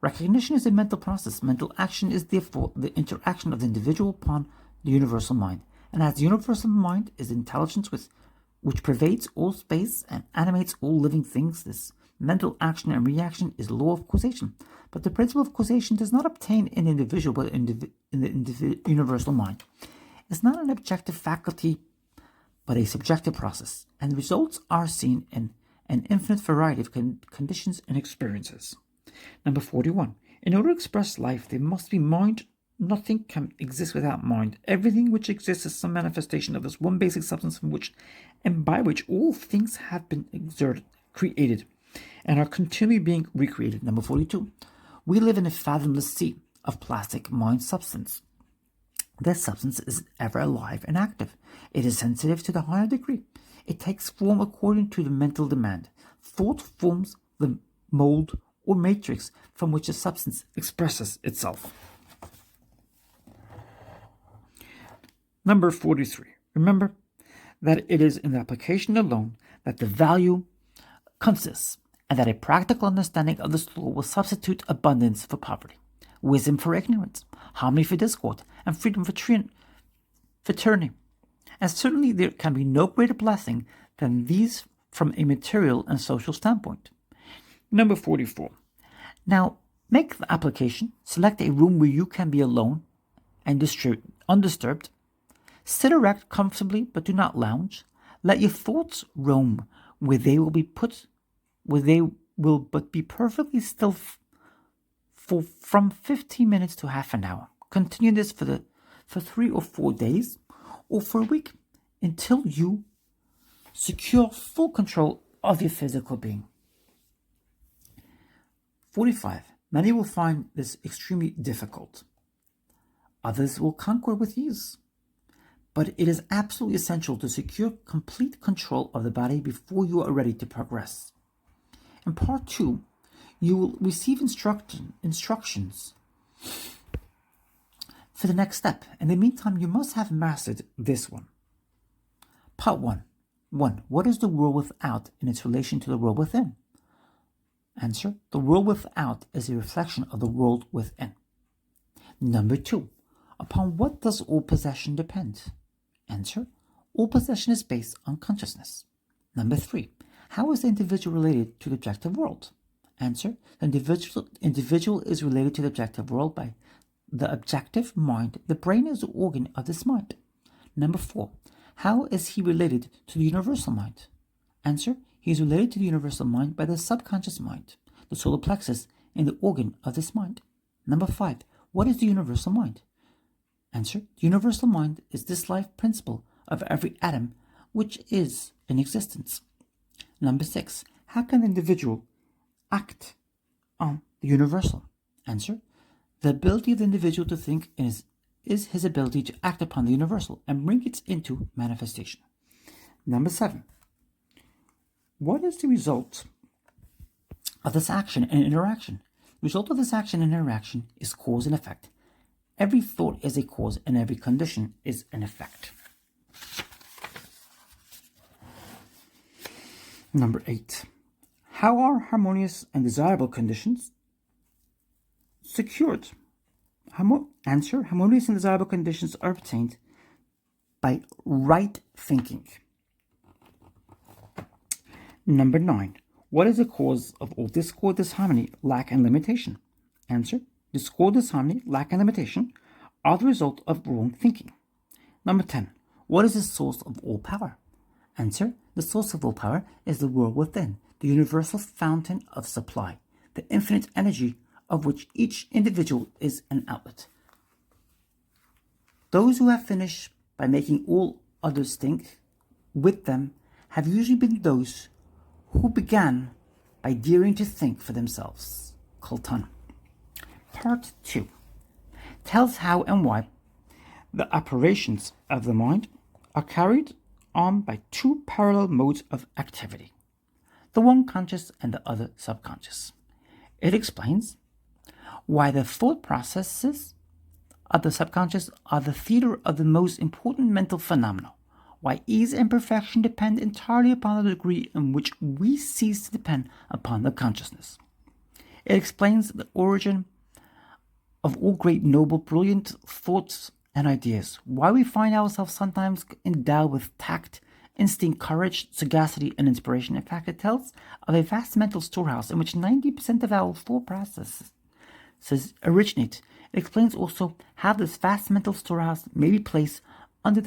Recognition is a mental process. Mental action is therefore the interaction of the individual upon the universal mind. And as the universal mind is intelligence which pervades all space and animates all living things, this mental action and reaction is the law of causation. But the principle of causation does not obtain in the individual, but in the universal mind. It's not an objective faculty, but a subjective process, and the results are seen in an infinite variety of conditions and experiences. Number 41. In order to express life, there must be mind. Nothing can exist without mind. Everything which exists is some manifestation of this one basic substance from which and by which all things have been created, and are continually being recreated. Number 42. We live in a fathomless sea of plastic mind substance. This substance is ever alive and active. It is sensitive to the higher degree. It takes form according to the mental demand. Thought forms the mold or matrix from which the substance expresses itself. Number 43. Remember that it is in the application alone that the value consists, and that a practical understanding of this law will substitute abundance for poverty, wisdom for ignorance, harmony for discord, and freedom for tyranny. And certainly there can be no greater blessing than these from a material and social standpoint. Number 44. Now, make the application. Select a room where you can be alone and undisturbed. Sit erect comfortably, but do not lounge. Let your thoughts roam where they will but be perfectly still for from 15 minutes to half an hour. Continue this for 3 or 4 days, or for a week, until you secure full control of your physical being. 45. Many will find this extremely difficult. Others will conquer with ease. But it is absolutely essential to secure complete control of the body before you are ready to progress. In part 2, you will receive instructions for the next step. In the meantime, you must have mastered this one. Part 1. What is the world without in its relation to the world within? Answer. The world without is a reflection of the world within. Number 2. Upon what does all possession depend? Answer. All possession is based on consciousness. Number 3. How is the individual related to the objective world? Answer. The individual is related to the objective world by the objective mind. The brain is the organ of this mind. Number 4. How is he related to the universal mind? Answer. He is related to the universal mind by the subconscious mind, the solar plexus, and the organ of this mind. Number 5. What is the universal mind? Answer. The universal mind is this life principle of every atom which is in existence. Number 6. How can the individual act on the universal? Answer. The ability of the individual to think is his ability to act upon the universal and bring it into manifestation. Number 7. What is the result of this action and interaction? The result of this action and interaction is cause and effect. Every thought is a cause and every condition is an effect. Number 8. How are harmonious and desirable conditions secured? Answer: harmonious and desirable conditions are obtained by right thinking. Number 9. What is the cause of all discord, disharmony, lack, and limitation? Answer: discord, disharmony, lack, and limitation are the result of wrong thinking. Number 10. What is the source of all power? Answer: the source of all power is the world within, the universal fountain of supply, the infinite energy of which each individual is an outlet. Those who have finished by making all others think with them have usually been those who began by daring to think for themselves. Colton. Part 2 tells how and why the operations of the mind are carried on by two parallel modes of activity, the one conscious and the other subconscious. It explains why the thought processes of the subconscious are the theater of the most important mental phenomena, why ease and perfection depend entirely upon the degree in which we cease to depend upon the consciousness. It explains the origin of all great, noble, brilliant thoughts and ideas, why we find ourselves sometimes endowed with tact, instinct, courage, sagacity, and inspiration. In fact, it tells of a vast mental storehouse in which 90% of our thought processes originate. It explains also how this vast mental storehouse may be placed under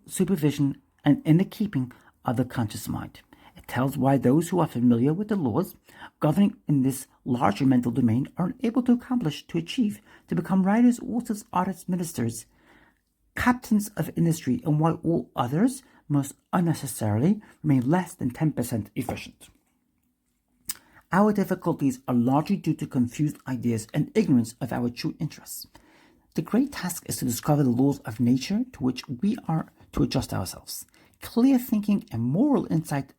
supervision and in the keeping of the conscious mind. It tells why those who are familiar with the laws governing in this larger mental domain are able to accomplish, to achieve, to become writers, authors, artists, ministers, captains of industry, and why all others must unnecessarily remain less than 10% efficient. Our difficulties are largely due to confused ideas and ignorance of our true interests. The great task is to discover the laws of nature to which we are to adjust ourselves. Clear thinking and moral insight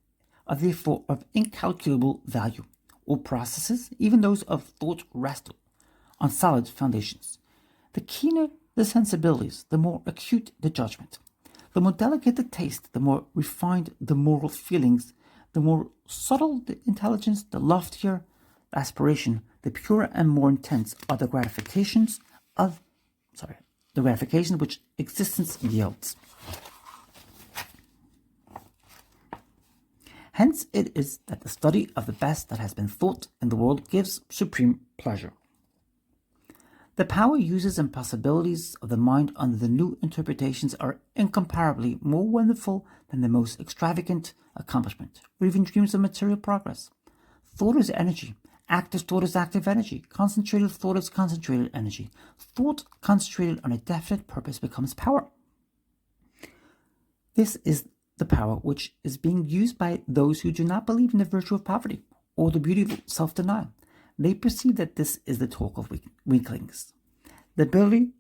are therefore of incalculable value. All processes, even those of thought, rest on solid foundations. The keener the sensibilities, the more acute the judgment. The more delicate the taste, the more refined the moral feelings, the more subtle the intelligence, the loftier the aspiration, the purer and more intense are the gratifications which existence yields. Hence it is that the study of the best that has been thought in the world gives supreme pleasure. The power, uses, and possibilities of the mind under the new interpretations are incomparably more wonderful than the most extravagant accomplishment, or even dreams of material progress. Thought is energy. Active thought is active energy. Concentrated thought is concentrated energy. Thought concentrated on a definite purpose becomes power. This is the power which is being used by those who do not believe in the virtue of poverty or the beauty of self-denial. They perceive that this is the talk of weaklings. The ability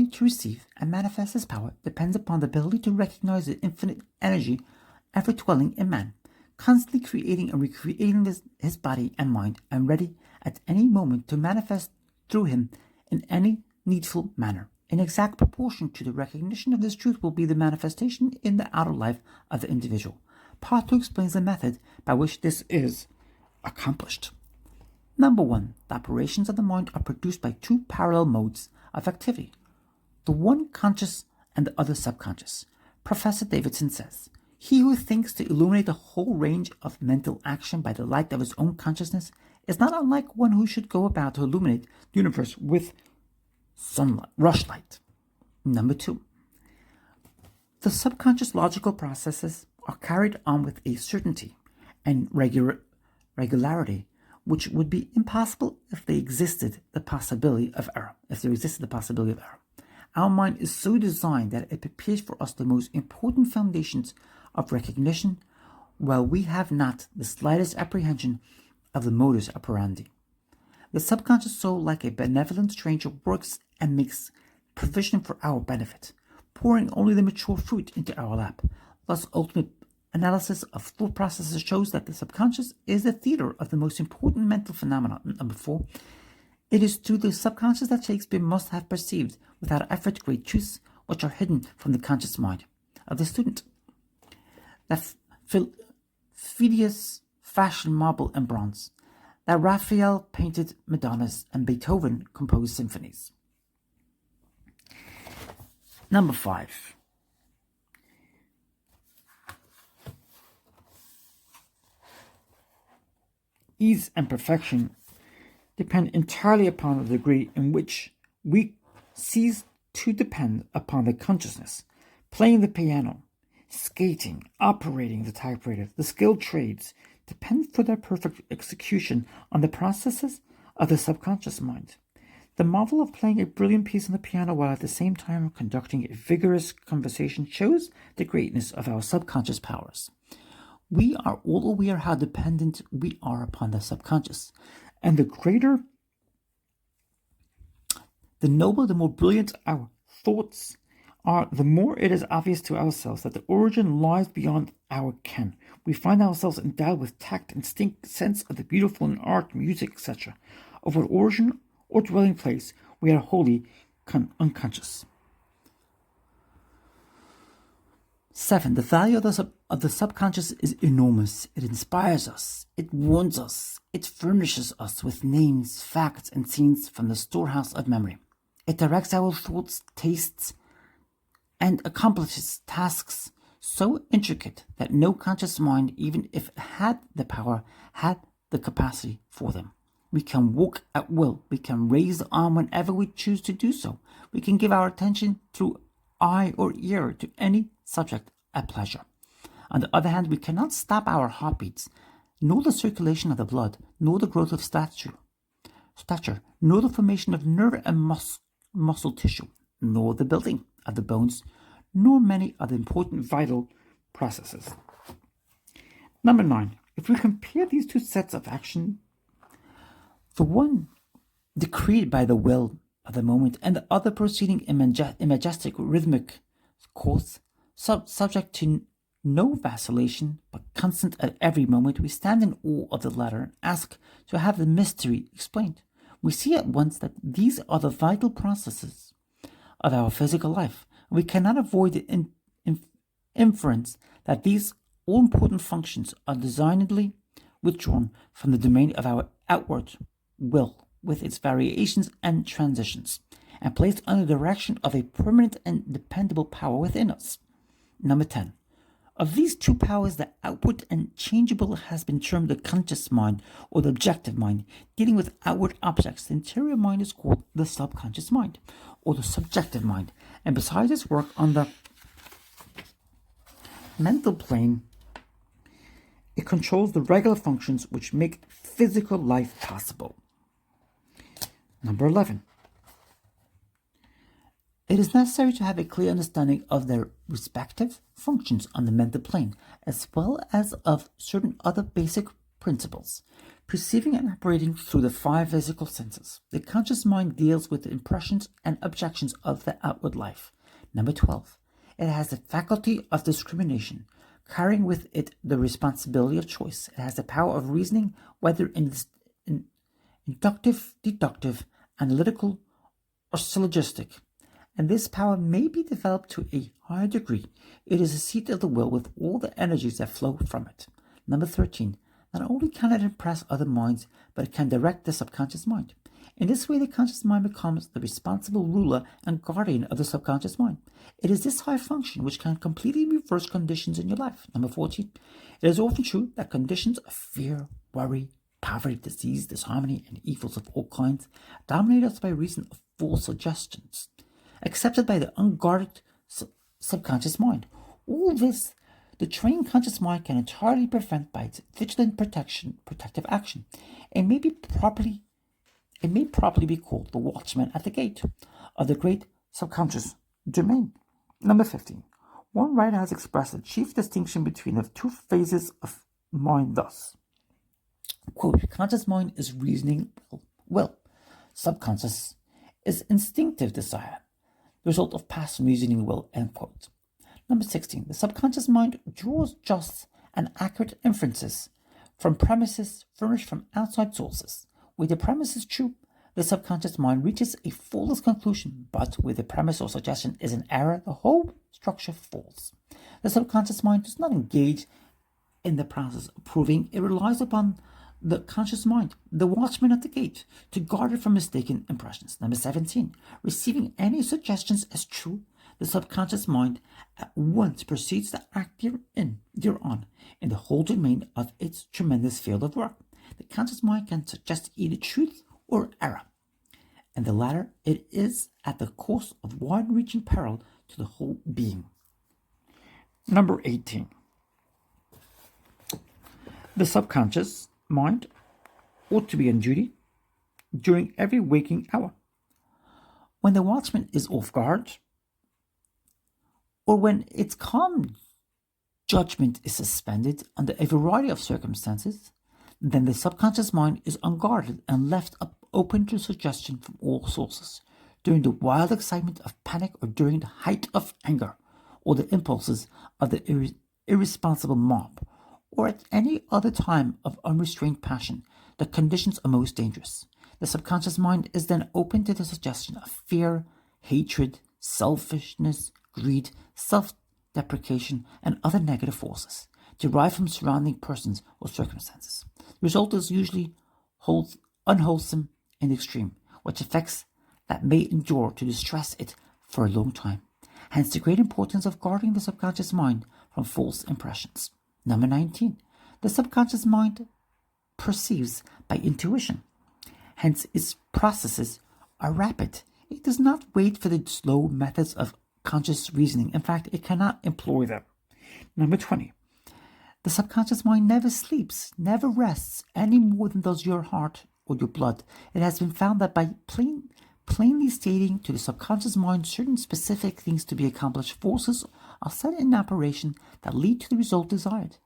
to receive and manifest this power depends upon the ability to recognize the infinite energy ever dwelling in man, constantly creating and recreating his body and mind, and ready at any moment to manifest through him in any needful manner. In exact proportion to the recognition of this truth will be the manifestation in the outer life of the individual. Part 2 explains the method by which this is accomplished. Number 1. The operations of the mind are produced by two parallel modes of activity, the one conscious and the other subconscious. Professor Davidson says, "He who thinks to illuminate the whole range of mental action by the light of his own consciousness is not unlike one who should go about to illuminate the universe with sunlight, rushlight." Number 2. The subconscious logical processes are carried on with a certainty and regularity which would be impossible if there existed the possibility of error. Our mind is so designed that it prepares for us the most important foundations of recognition, while we have not the slightest apprehension of the modus operandi. The subconscious soul, like a benevolent stranger, works and makes provision for our benefit, pouring only the mature fruit into our lap. Thus, ultimate analysis of thought processes shows that the subconscious is the theater of the most important mental phenomena. Number 4. It is through the subconscious that Shakespeare must have perceived, without effort, great truths which are hidden from the conscious mind of the student. That Phidias fashioned marble and bronze, that Raphael painted Madonnas and Beethoven composed symphonies. Number 5. Ease and perfection depend entirely upon the degree in which we cease to depend upon the consciousness. Playing the piano, skating, operating the typewriter, the skilled trades depend for their perfect execution on the processes of the subconscious mind. The model of playing a brilliant piece on the piano while at the same time conducting a vigorous conversation shows the greatness of our subconscious powers. We are all aware how dependent we are upon the subconscious, and the greater, the nobler, the more brilliant our thoughts are, the more it is obvious to ourselves that the origin lies beyond our ken. We find ourselves endowed with tact, instinct, sense of the beautiful in art, music, etc. Of what origin or dwelling place we are wholly unconscious. 7. The value of the subconscious is enormous. It inspires us. It warns us. It furnishes us with names, facts, and scenes from the storehouse of memory. It directs our thoughts, tastes, and accomplishes tasks so intricate that no conscious mind, even if it had the power, had the capacity for them. We can walk at will. We can raise the arm whenever we choose to do so. We can give our attention through eye or ear to any subject at pleasure. On the other hand, we cannot stop our heartbeats, nor the circulation of the blood, nor the growth of stature, nor the formation of nerve and muscle tissue, nor the building of the bones, nor many other important vital processes. Number 9. If we compare these two sets of action, the one decreed by the will of the moment and the other proceeding in majestic rhythmic course, subject to no vacillation but constant at every moment, we stand in awe of the latter and ask to have the mystery explained. We see at once that these are the vital processes of our physical life. We cannot avoid the inference that these all-important functions are designedly withdrawn from the domain of our outward will, with its variations and transitions, and placed under the direction of a permanent and dependable power within us. Number 10. Of these two powers, the outward and changeable has been termed the conscious mind or the objective mind, dealing with outward objects. The interior mind is called the subconscious mind or the subjective mind, and besides its work on the mental plane, it controls the regular functions which make physical life possible. Number 11. It is necessary to have a clear understanding of their respective functions on the mental plane, as well as of certain other basic principles. Perceiving and operating through the 5 physical senses, the conscious mind deals with the impressions and objections of the outward life. Number 12. It has the faculty of discrimination, carrying with it the responsibility of choice. It has the power of reasoning, whether in inductive, deductive, analytical, or syllogistic. And this power may be developed to a higher degree. It is a seat of the will with all the energies that flow from it. Number 13. Not only can it impress other minds, but it can direct the subconscious mind. In this way, the conscious mind becomes the responsible ruler and guardian of the subconscious mind. It is this high function which can completely reverse conditions in your life. Number 14. It is often true that conditions of fear, worry, poverty, disease, disharmony, and evils of all kinds dominate us by reason of false suggestions accepted by the unguarded subconscious mind. All this the trained conscious mind can entirely prevent by its vigilant protective action. It may properly be called the watchman at the gate of the great subconscious domain. Number 15. One writer has expressed the chief distinction between the two phases of mind thus. Quote, conscious mind is reasoning will. Subconscious is instinctive desire, the result of past reasoning will, end quote. Number 16. The subconscious mind draws just and accurate inferences from premises furnished from outside sources. Where the premise is true, the subconscious mind reaches a flawless conclusion, but where the premise or suggestion is an error, the whole structure falls. The subconscious mind does not engage in the process of proving. It relies upon the conscious mind, the watchman at the gate, to guard it from mistaken impressions. Number 17, receiving any suggestions as true, the subconscious mind at once proceeds to act thereon in the whole domain of its tremendous field of work. The conscious mind can suggest either truth or error. And the latter, it is at the cost of wide-reaching peril to the whole being. Number 18. The subconscious mind ought to be on duty during every waking hour. When the watchman is off guard, or when its calm judgment is suspended under a variety of circumstances, then the subconscious mind is unguarded and left open to suggestion from all sources. During the wild excitement of panic, or during the height of anger, or the impulses of the irresponsible mob, or at any other time of unrestrained passion, the conditions are most dangerous. The subconscious mind is then open to the suggestion of fear, hatred, selfishness, greed, self-deprecation, and other negative forces derived from surrounding persons or circumstances. The result is usually unwholesome in the extreme, which effects that may endure to distress it for a long time. Hence the great importance of guarding the subconscious mind from false impressions. Number 19. The subconscious mind perceives by intuition. Hence its processes are rapid. It does not wait for the slow methods of conscious reasoning. In fact, it cannot employ them. Number 20. The subconscious mind never sleeps, never rests, any more than does your heart or your blood. It has been found that by plainly stating to the subconscious mind certain specific things to be accomplished, forces are set in operation that lead to the result desired.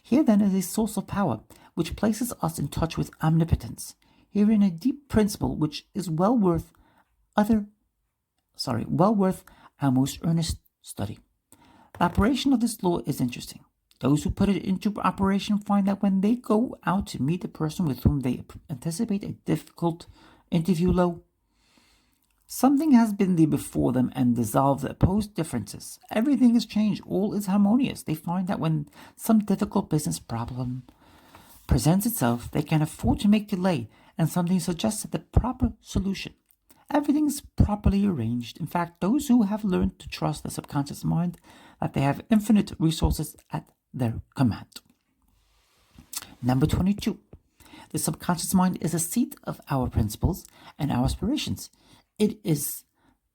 Here then is a source of power which places us in touch with omnipotence. Herein a deep principle which is well worth our most earnest study. The operation of this law is interesting. Those who put it into operation find that when they go out to meet the person with whom they anticipate a difficult interview, something has been there before them and dissolved the opposed differences. Everything is changed. All is harmonious. They find that when some difficult business problem presents itself, they can afford to make delay, and something suggests the proper solution. Everything is properly arranged. In fact, those who have learned to trust the subconscious mind, that they have infinite resources at their command. Number 22. The subconscious mind is a seat of our principles and our aspirations. It is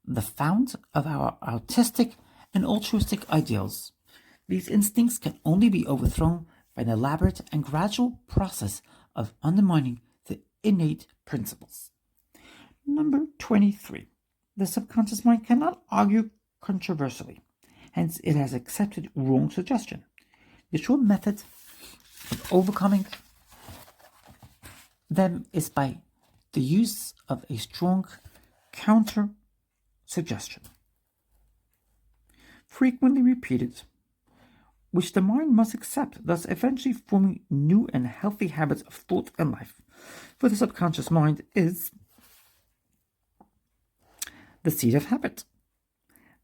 the fount of our artistic and altruistic ideals. These instincts can only be overthrown by an elaborate and gradual process of undermining the innate principles. Number 23. The subconscious mind cannot argue controversially. Hence, it has accepted wrong suggestion. The sure method of overcoming them is by the use of a strong counter-suggestion, frequently repeated, which the mind must accept, thus eventually forming new and healthy habits of thought and life. For the subconscious mind is the seat of habit.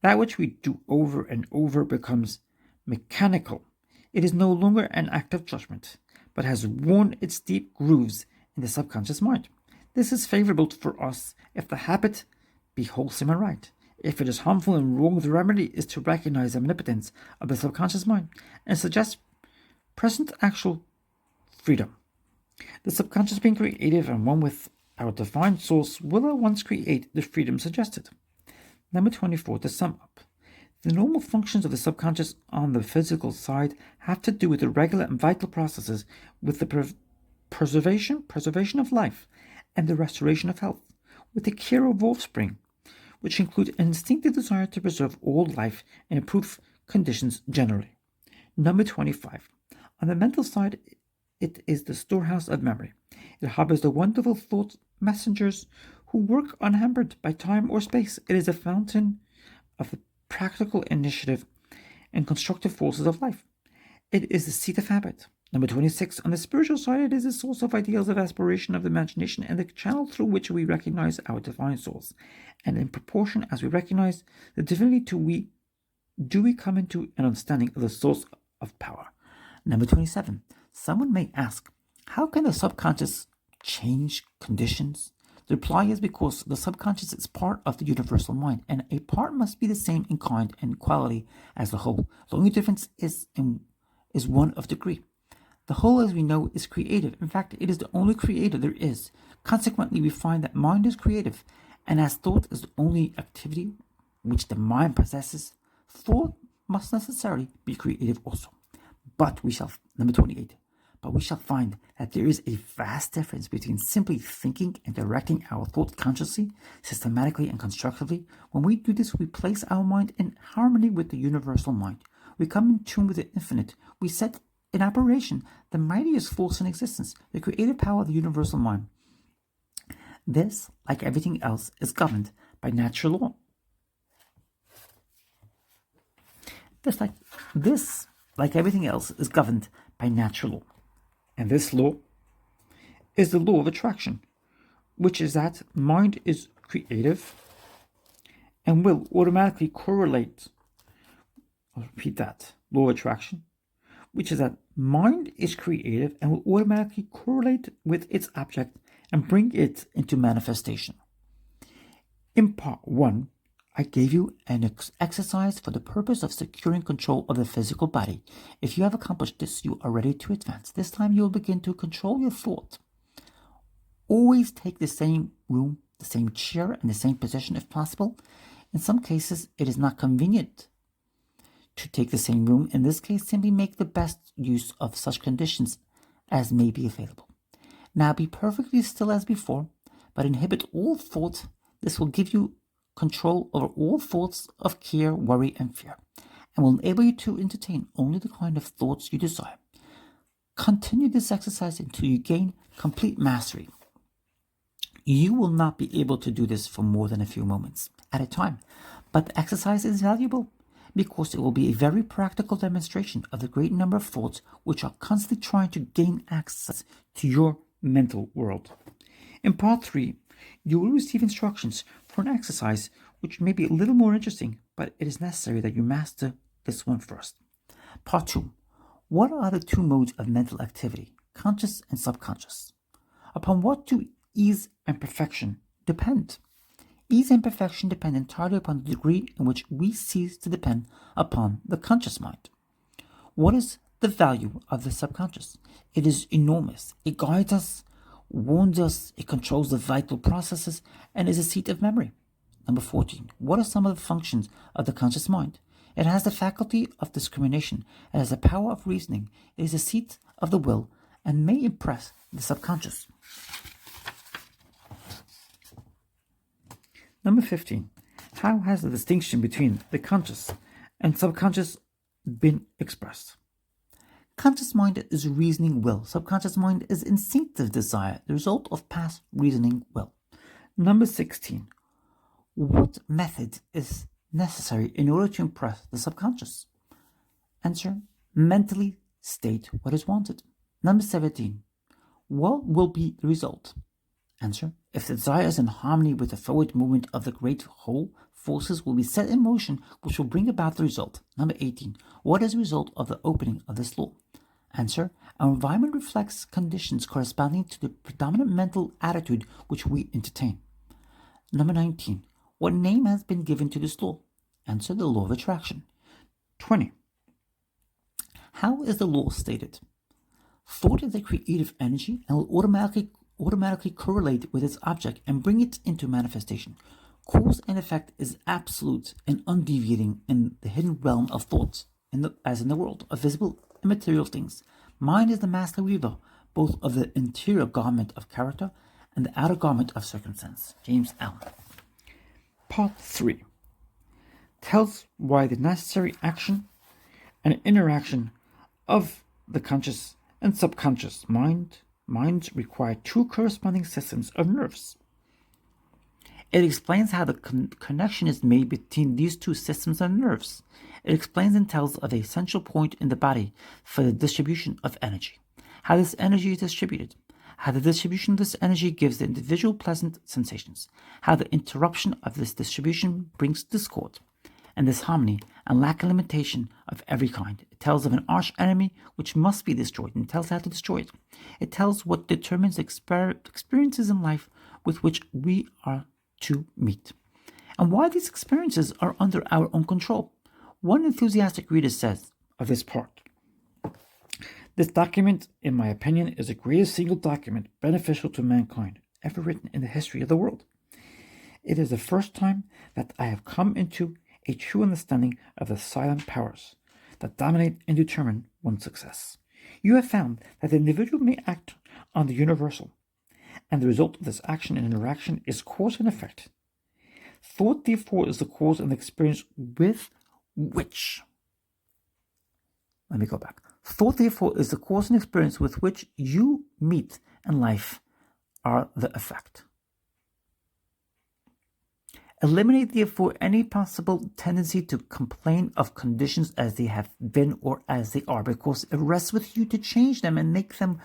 That which we do over and over becomes mechanical. It is no longer an act of judgment, but has worn its deep grooves in the subconscious mind. This is favorable for us if the habit be wholesome and right. If it is harmful and wrong, the remedy is to recognize the omnipotence of the subconscious mind and suggest present actual freedom. The subconscious, being creative and one with our divine source, will at once create the freedom suggested. Number 24, to sum up. The normal functions of the subconscious on the physical side have to do with the regular and vital processes with the preservation of life and the restoration of health, with the care of offspring, which include an instinctive desire to preserve all life and improve conditions generally. Number 25. On the mental side, it is the storehouse of memory. It harbors the wonderful thought messengers who work unhampered by time or space. It is a fountain of the practical initiative and constructive forces of life. It is the seat of habit. Number 26. On the spiritual side, it is a source of ideals of aspiration of the imagination and the channel through which we recognize our divine source. And in proportion as we recognize the divinity we come into an understanding of the source of power. Number 27. Someone may ask, How can the subconscious change conditions? The reply is because the subconscious is part of the universal mind, and a part must be the same in kind and quality as the whole. The only difference is one of degree. The whole, as we know, is creative. In fact, it is the only creator there is. Consequently, we find that mind is creative, and as thought is the only activity which the mind possesses, thought must necessarily be creative also. But we shall, number 28, but we shall find that there is a vast difference between simply thinking and directing our thought consciously, systematically, and constructively. When we do this, we place our mind in harmony with the universal mind. We come in tune with the infinite. We set in operation the mightiest force in existence, the creative power of the universal mind. This, like everything else, is governed by natural law. This, like everything else, is governed by natural law. And this law is the law of attraction, which is that mind is creative and will automatically correlate. I'll repeat that. Law of attraction, which is that mind is creative and will automatically correlate with its object and bring it into manifestation. In part 1, I gave you an exercise for the purpose of securing control of the physical body. If you have accomplished this, you are ready to advance. This time you will begin to control your thought. Always take the same room, the same chair, and the same position if possible. In some cases, it is not convenient to take the same room. In this case, simply make the best use of such conditions as may be available. Now be perfectly still as before, but inhibit all thought. This will give you control over all thoughts of care, worry, and fear, and will enable you to entertain only the kind of thoughts you desire. Continue this exercise until you gain complete mastery. You will not be able to do this for more than a few moments at a time, but the exercise is valuable because it will be a very practical demonstration of the great number of thoughts which are constantly trying to gain access to your mental world. In part 3, you will receive instructions for an exercise which may be a little more interesting, but it is necessary that you master this one first. Part 2. What are the two modes of mental activity, conscious and subconscious? Upon what do ease and perfection depend? Ease and perfection depend entirely upon the degree in which we cease to depend upon the conscious mind. What is the value of the subconscious? It is enormous. It guides us, warns us, it controls the vital processes, and is a seat of memory. Number 14. What are some of the functions of the conscious mind? It has the faculty of discrimination. It has the power of reasoning. It is a seat of the will and may impress the subconscious. Number 15. How has the distinction between the conscious and subconscious been expressed? Conscious mind is reasoning will. Subconscious mind is instinctive desire, the result of past reasoning will. Number 16. What method is necessary in order to impress the subconscious? Answer: mentally state what is wanted. Number 17. What will be the result? Answer: if the desire is in harmony with the forward movement of the great whole, forces will be set in motion which will bring about the result. Number 18. What is the result of the opening of this law? Answer: our environment reflects conditions corresponding to the predominant mental attitude which we entertain. Number 19. What name has been given to this law? Answer: the law of attraction. 20. How is the law stated? Thought is a creative energy and will automatically correlate with its object and bring it into manifestation. Cause and effect is absolute and undeviating in the hidden realm of thoughts, as in the world of visible and material things. Mind is the master weaver, both of the interior garment of character and the outer garment of circumstance. James Allen. Part 3 tells why the necessary action and interaction of the conscious and subconscious minds require two corresponding systems of nerves. It explains how the connection is made between these two systems of nerves. It explains and tells of a central point in the body for the distribution of energy, how this energy is distributed, how the distribution of this energy gives the individual pleasant sensations, how the interruption of this distribution brings discord and disharmony, and lack and limitation of every kind. It tells of an arch enemy which must be destroyed, and it tells how to destroy it. It tells what determines experiences in life with which we are to meet, and why these experiences are under our own control. One enthusiastic reader says of this part, "This document, in my opinion, is the greatest single document beneficial to mankind ever written in the history of the world. It is the first time that I have come into a true understanding of the silent powers that dominate and determine one's success. You have found that the individual may act on the universal, and the result of this action and interaction is cause and effect. Thought, therefore, is the cause and experience with which..." Let me go back. "Thought, therefore, is the cause and experience with which you meet, and life are the effect. Eliminate, therefore, any possible tendency to complain of conditions as they have been or as they are, because it rests with you to change them and make them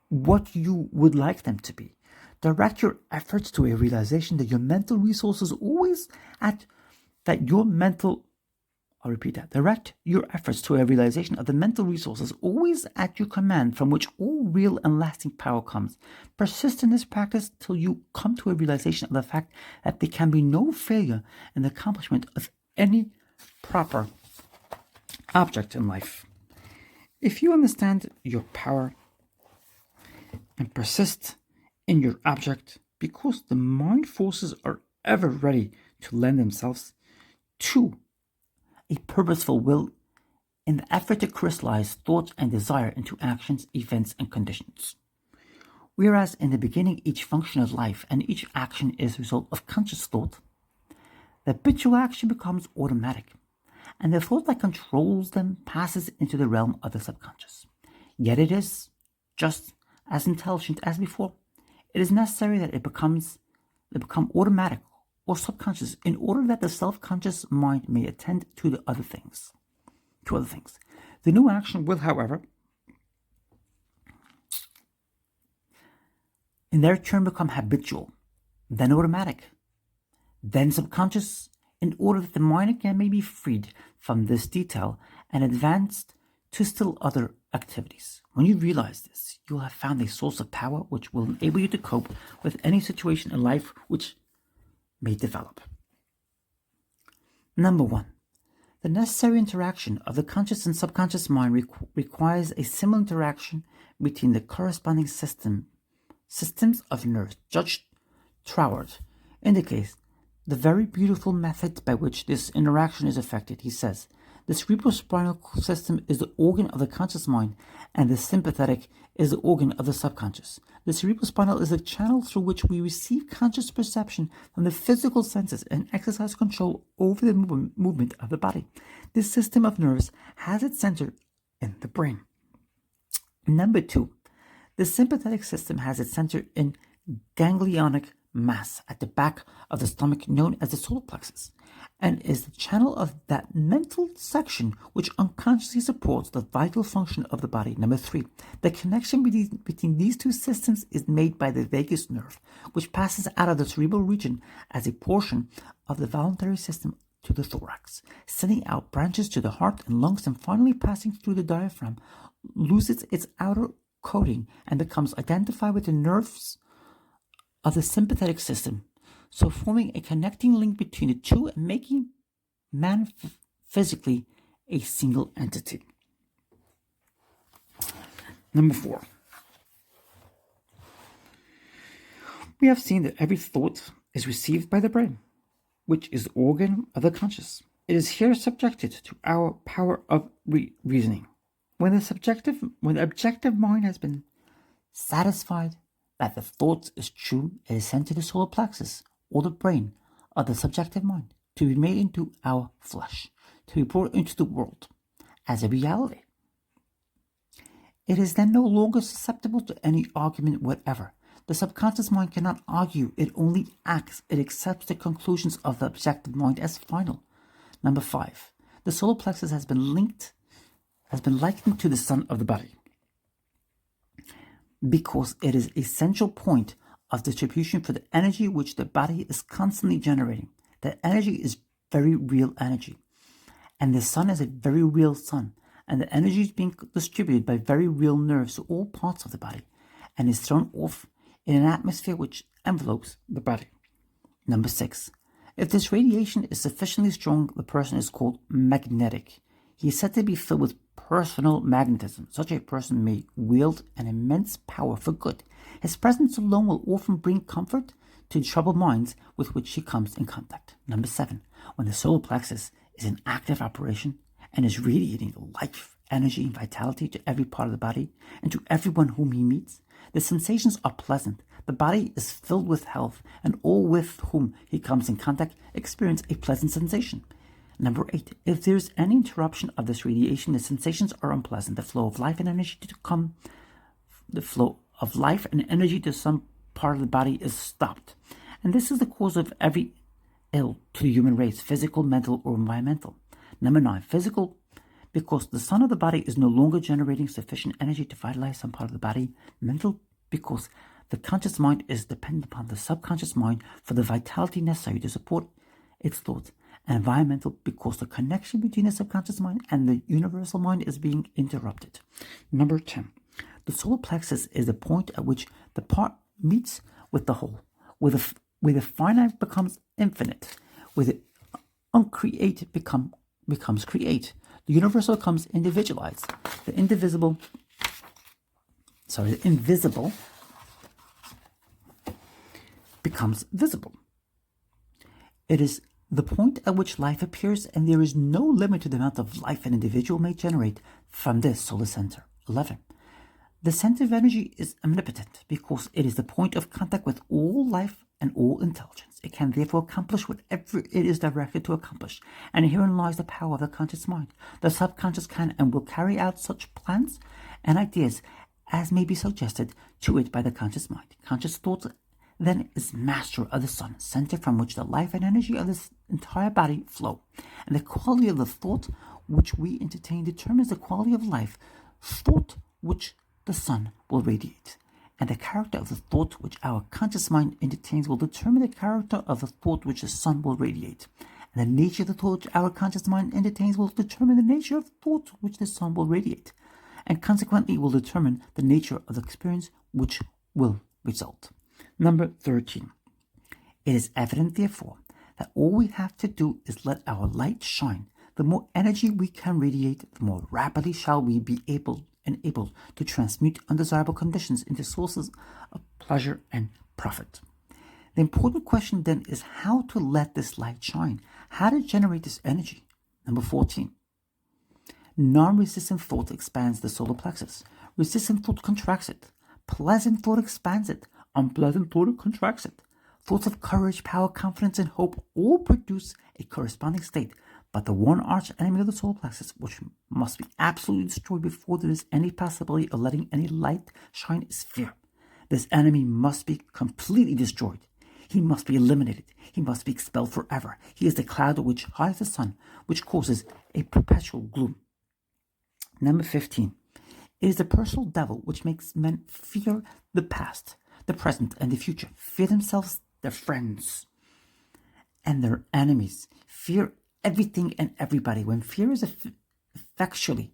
what you would like them to be. Direct your efforts to a realization that your mental resources always Direct your efforts to a realization of the mental resources always at your command, from which all real and lasting power comes. Persist in this practice till you come to a realization of the fact that there can be no failure in the accomplishment of any proper object in life. If you understand your power and persist in your object, because the mind forces are ever ready to lend themselves to a purposeful will in the effort to crystallize thoughts and desire into actions, events, and conditions. Whereas in the beginning each function of life and each action is the result of conscious thought, the habitual action becomes automatic, and the thought that controls them passes into the realm of the subconscious. Yet it is just as intelligent as before. It is necessary that it become automatic or subconscious in order that the self-conscious mind may attend to other things. The new action will, however, in their turn become habitual, then automatic, then subconscious, in order that the mind again may be freed from this detail and advanced to still other activities. When you realize this, you will have found a source of power which will enable you to cope with any situation in life which may develop. Number 1. The necessary interaction of the conscious and subconscious mind requires a similar interaction between the corresponding systems of nerves. Judge Troward indicates the very beautiful method by which this interaction is effected. He says, "The cerebrospinal system is the organ of the conscious mind, and the sympathetic is the organ of the subconscious. The cerebrospinal is the channel through which we receive conscious perception from the physical senses and exercise control over the movement of the body. This system of nerves has its center in the brain." Number 2, the sympathetic system has its center in ganglionic mass at the back of the stomach, known as the solar plexus, and is the channel of that mental section which unconsciously supports the vital function of the body. Number 3, the connection between these two systems is made by the vagus nerve, which passes out of the cerebral region as a portion of the voluntary system to the thorax, sending out branches to the heart and lungs, and finally passing through the diaphragm, loses its outer coating and becomes identified with the nerves of the sympathetic system, so forming a connecting link between the two and making man physically a single entity. Number 4. We have seen that every thought is received by the brain, which is the organ of the conscious. It is here subjected to our power of reasoning. When the objective mind has been satisfied that the thought is true, it is sent to the solar plexus, or the brain of the subjective mind, to be made into our flesh, to be brought into the world as a reality. It is then no longer susceptible to any argument whatever. The subconscious mind cannot argue, it only acts, it accepts the conclusions of the objective mind as final. Number 5, the solar plexus has been likened to the sun of the body, because it is a central point of distribution for the energy which the body is constantly generating. That energy is very real energy, And the sun is a very real sun, and the energy is being distributed by very real nerves to all parts of the body, and is thrown off in an atmosphere which envelopes the body. Number 6. If this radiation is sufficiently strong, the person is called magnetic. He is said to be filled with personal magnetism. Such a person may wield an immense power for good. His presence alone will often bring comfort to troubled minds with which he comes in contact. Number 7. When the solar plexus is in active operation and is radiating life, energy, and vitality to every part of the body and to everyone whom he meets, the sensations are pleasant. The body is filled with health, and all with whom he comes in contact experience a pleasant sensation. Number 8. If there is any interruption of this radiation, the sensations are unpleasant. The flow of life and energy to some part of the body is stopped. And this is the cause of every ill to the human race, physical, mental, or environmental. Number 9. Physical, because the sun of the body is no longer generating sufficient energy to vitalize some part of the body. Mental, because the conscious mind is dependent upon the subconscious mind for the vitality necessary to support its thoughts. And environmental, because the connection between the subconscious mind and the universal mind is being interrupted. Number 10. The solar plexus is the point at which the part meets with the whole, where the finite becomes infinite, where the uncreate becomes create. The universal becomes individualized. The invisible becomes visible. It is the point at which life appears, and there is no limit to the amount of life an individual may generate from this solar center. 11. The center of energy is omnipotent because it is the point of contact with all life and all intelligence. It can therefore accomplish whatever it is directed to accomplish, and herein lies the power of the conscious mind. The subconscious can and will carry out such plans and ideas as may be suggested to it by the conscious mind. Conscious thought then is master of the sun, center from which the life and energy of this entire body flow. And the quality of the thought which we entertain determines the quality of life, thought which the sun will radiate. And the character of the thought which our conscious mind entertains will determine the character of the thought which the sun will radiate. And the nature of the thought which our conscious mind entertains will determine the nature of the thought which the sun will radiate. And consequently will determine the nature of the experience which will result. Number 13. It is evident, therefore, that all we have to do is let our light shine. The more energy we can radiate, the more rapidly shall we be able to transmute undesirable conditions into sources of pleasure and profit. The important question then is how to let this light shine, how to generate this energy. Number 14. Non-resistant thought expands the solar plexus. Resistant thought contracts it. Pleasant thought expands it. Unpleasant thought contracts it. Thoughts of courage, power, confidence, and hope all produce a corresponding state, but the one arch enemy of the solar plexus, which must be absolutely destroyed before there is any possibility of letting any light shine, is fear. This enemy must be completely destroyed. He must be eliminated. He must be expelled forever. He is the cloud which hides the sun, which causes a perpetual gloom. Number 15. It is the personal devil which makes men fear the past, the present, and the future. Fear themselves, their friends, and their enemies. Fear everything and everybody. When fear is effectually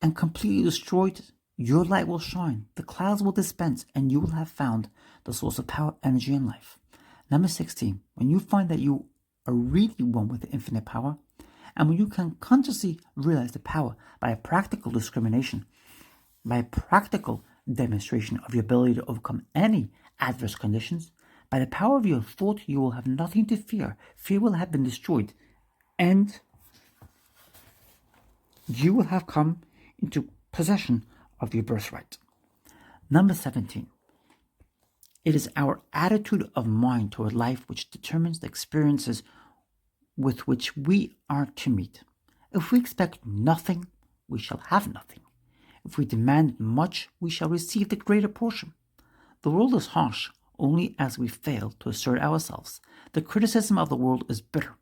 and completely destroyed, your light will shine, the clouds will dispense, and you will have found the source of power, energy, and life. Number 16. When you find that you are really one with the infinite power, and when you can consciously realize the power by a practical discrimination, by a practical demonstration of your ability to overcome any adverse conditions, by the power of your thought, you will have nothing to fear. Fear will have been destroyed, and you will have come into possession of your birthright. Number 17. It is our attitude of mind toward life which determines the experiences with which we are to meet. If we expect nothing, we shall have nothing. If we demand much, we shall receive the greater portion. The world is harsh only as we fail to assert ourselves. The criticism of the world is bitter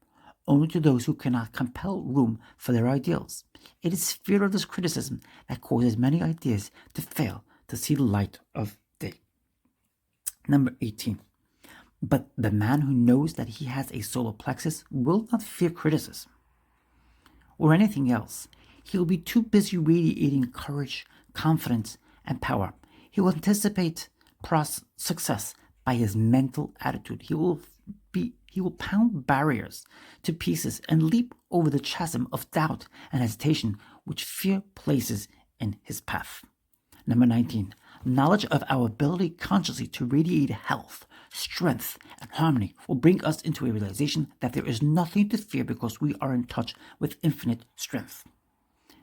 only to those who cannot compel room for their ideals. It is fear of this criticism that causes many ideas to fail to see the light of day. Number 18. But the man who knows that he has a solar plexus will not fear criticism. or anything else. He will be too busy radiating courage, confidence, and power. He will anticipate success by his mental attitude. He will pound barriers to pieces and leap over the chasm of doubt and hesitation which fear places in his path. Number 19, knowledge of our ability consciously to radiate health, strength, and harmony will bring us into a realization that there is nothing to fear because we are in touch with infinite strength.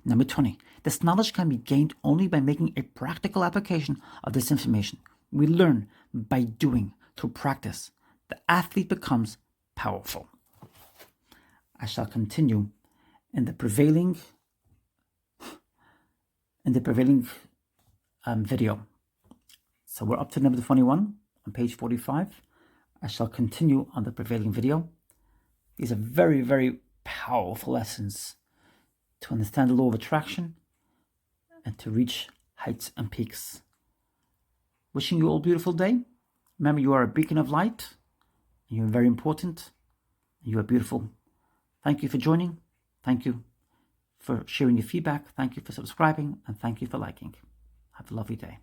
Number 20, this knowledge can be gained only by making a practical application of this information. We learn by doing, through practice. The athlete becomes powerful. I shall continue in the prevailing video. So we're up to number 21 on page 45. I shall continue on the prevailing video. These are very, very powerful lessons to understand the law of attraction and to reach heights and peaks. Wishing you all a beautiful day. Remember, you are a beacon of light. And you're very important. And you are beautiful. Thank you for joining. Thank you for sharing your feedback. Thank you for subscribing. And thank you for liking. Have a lovely day.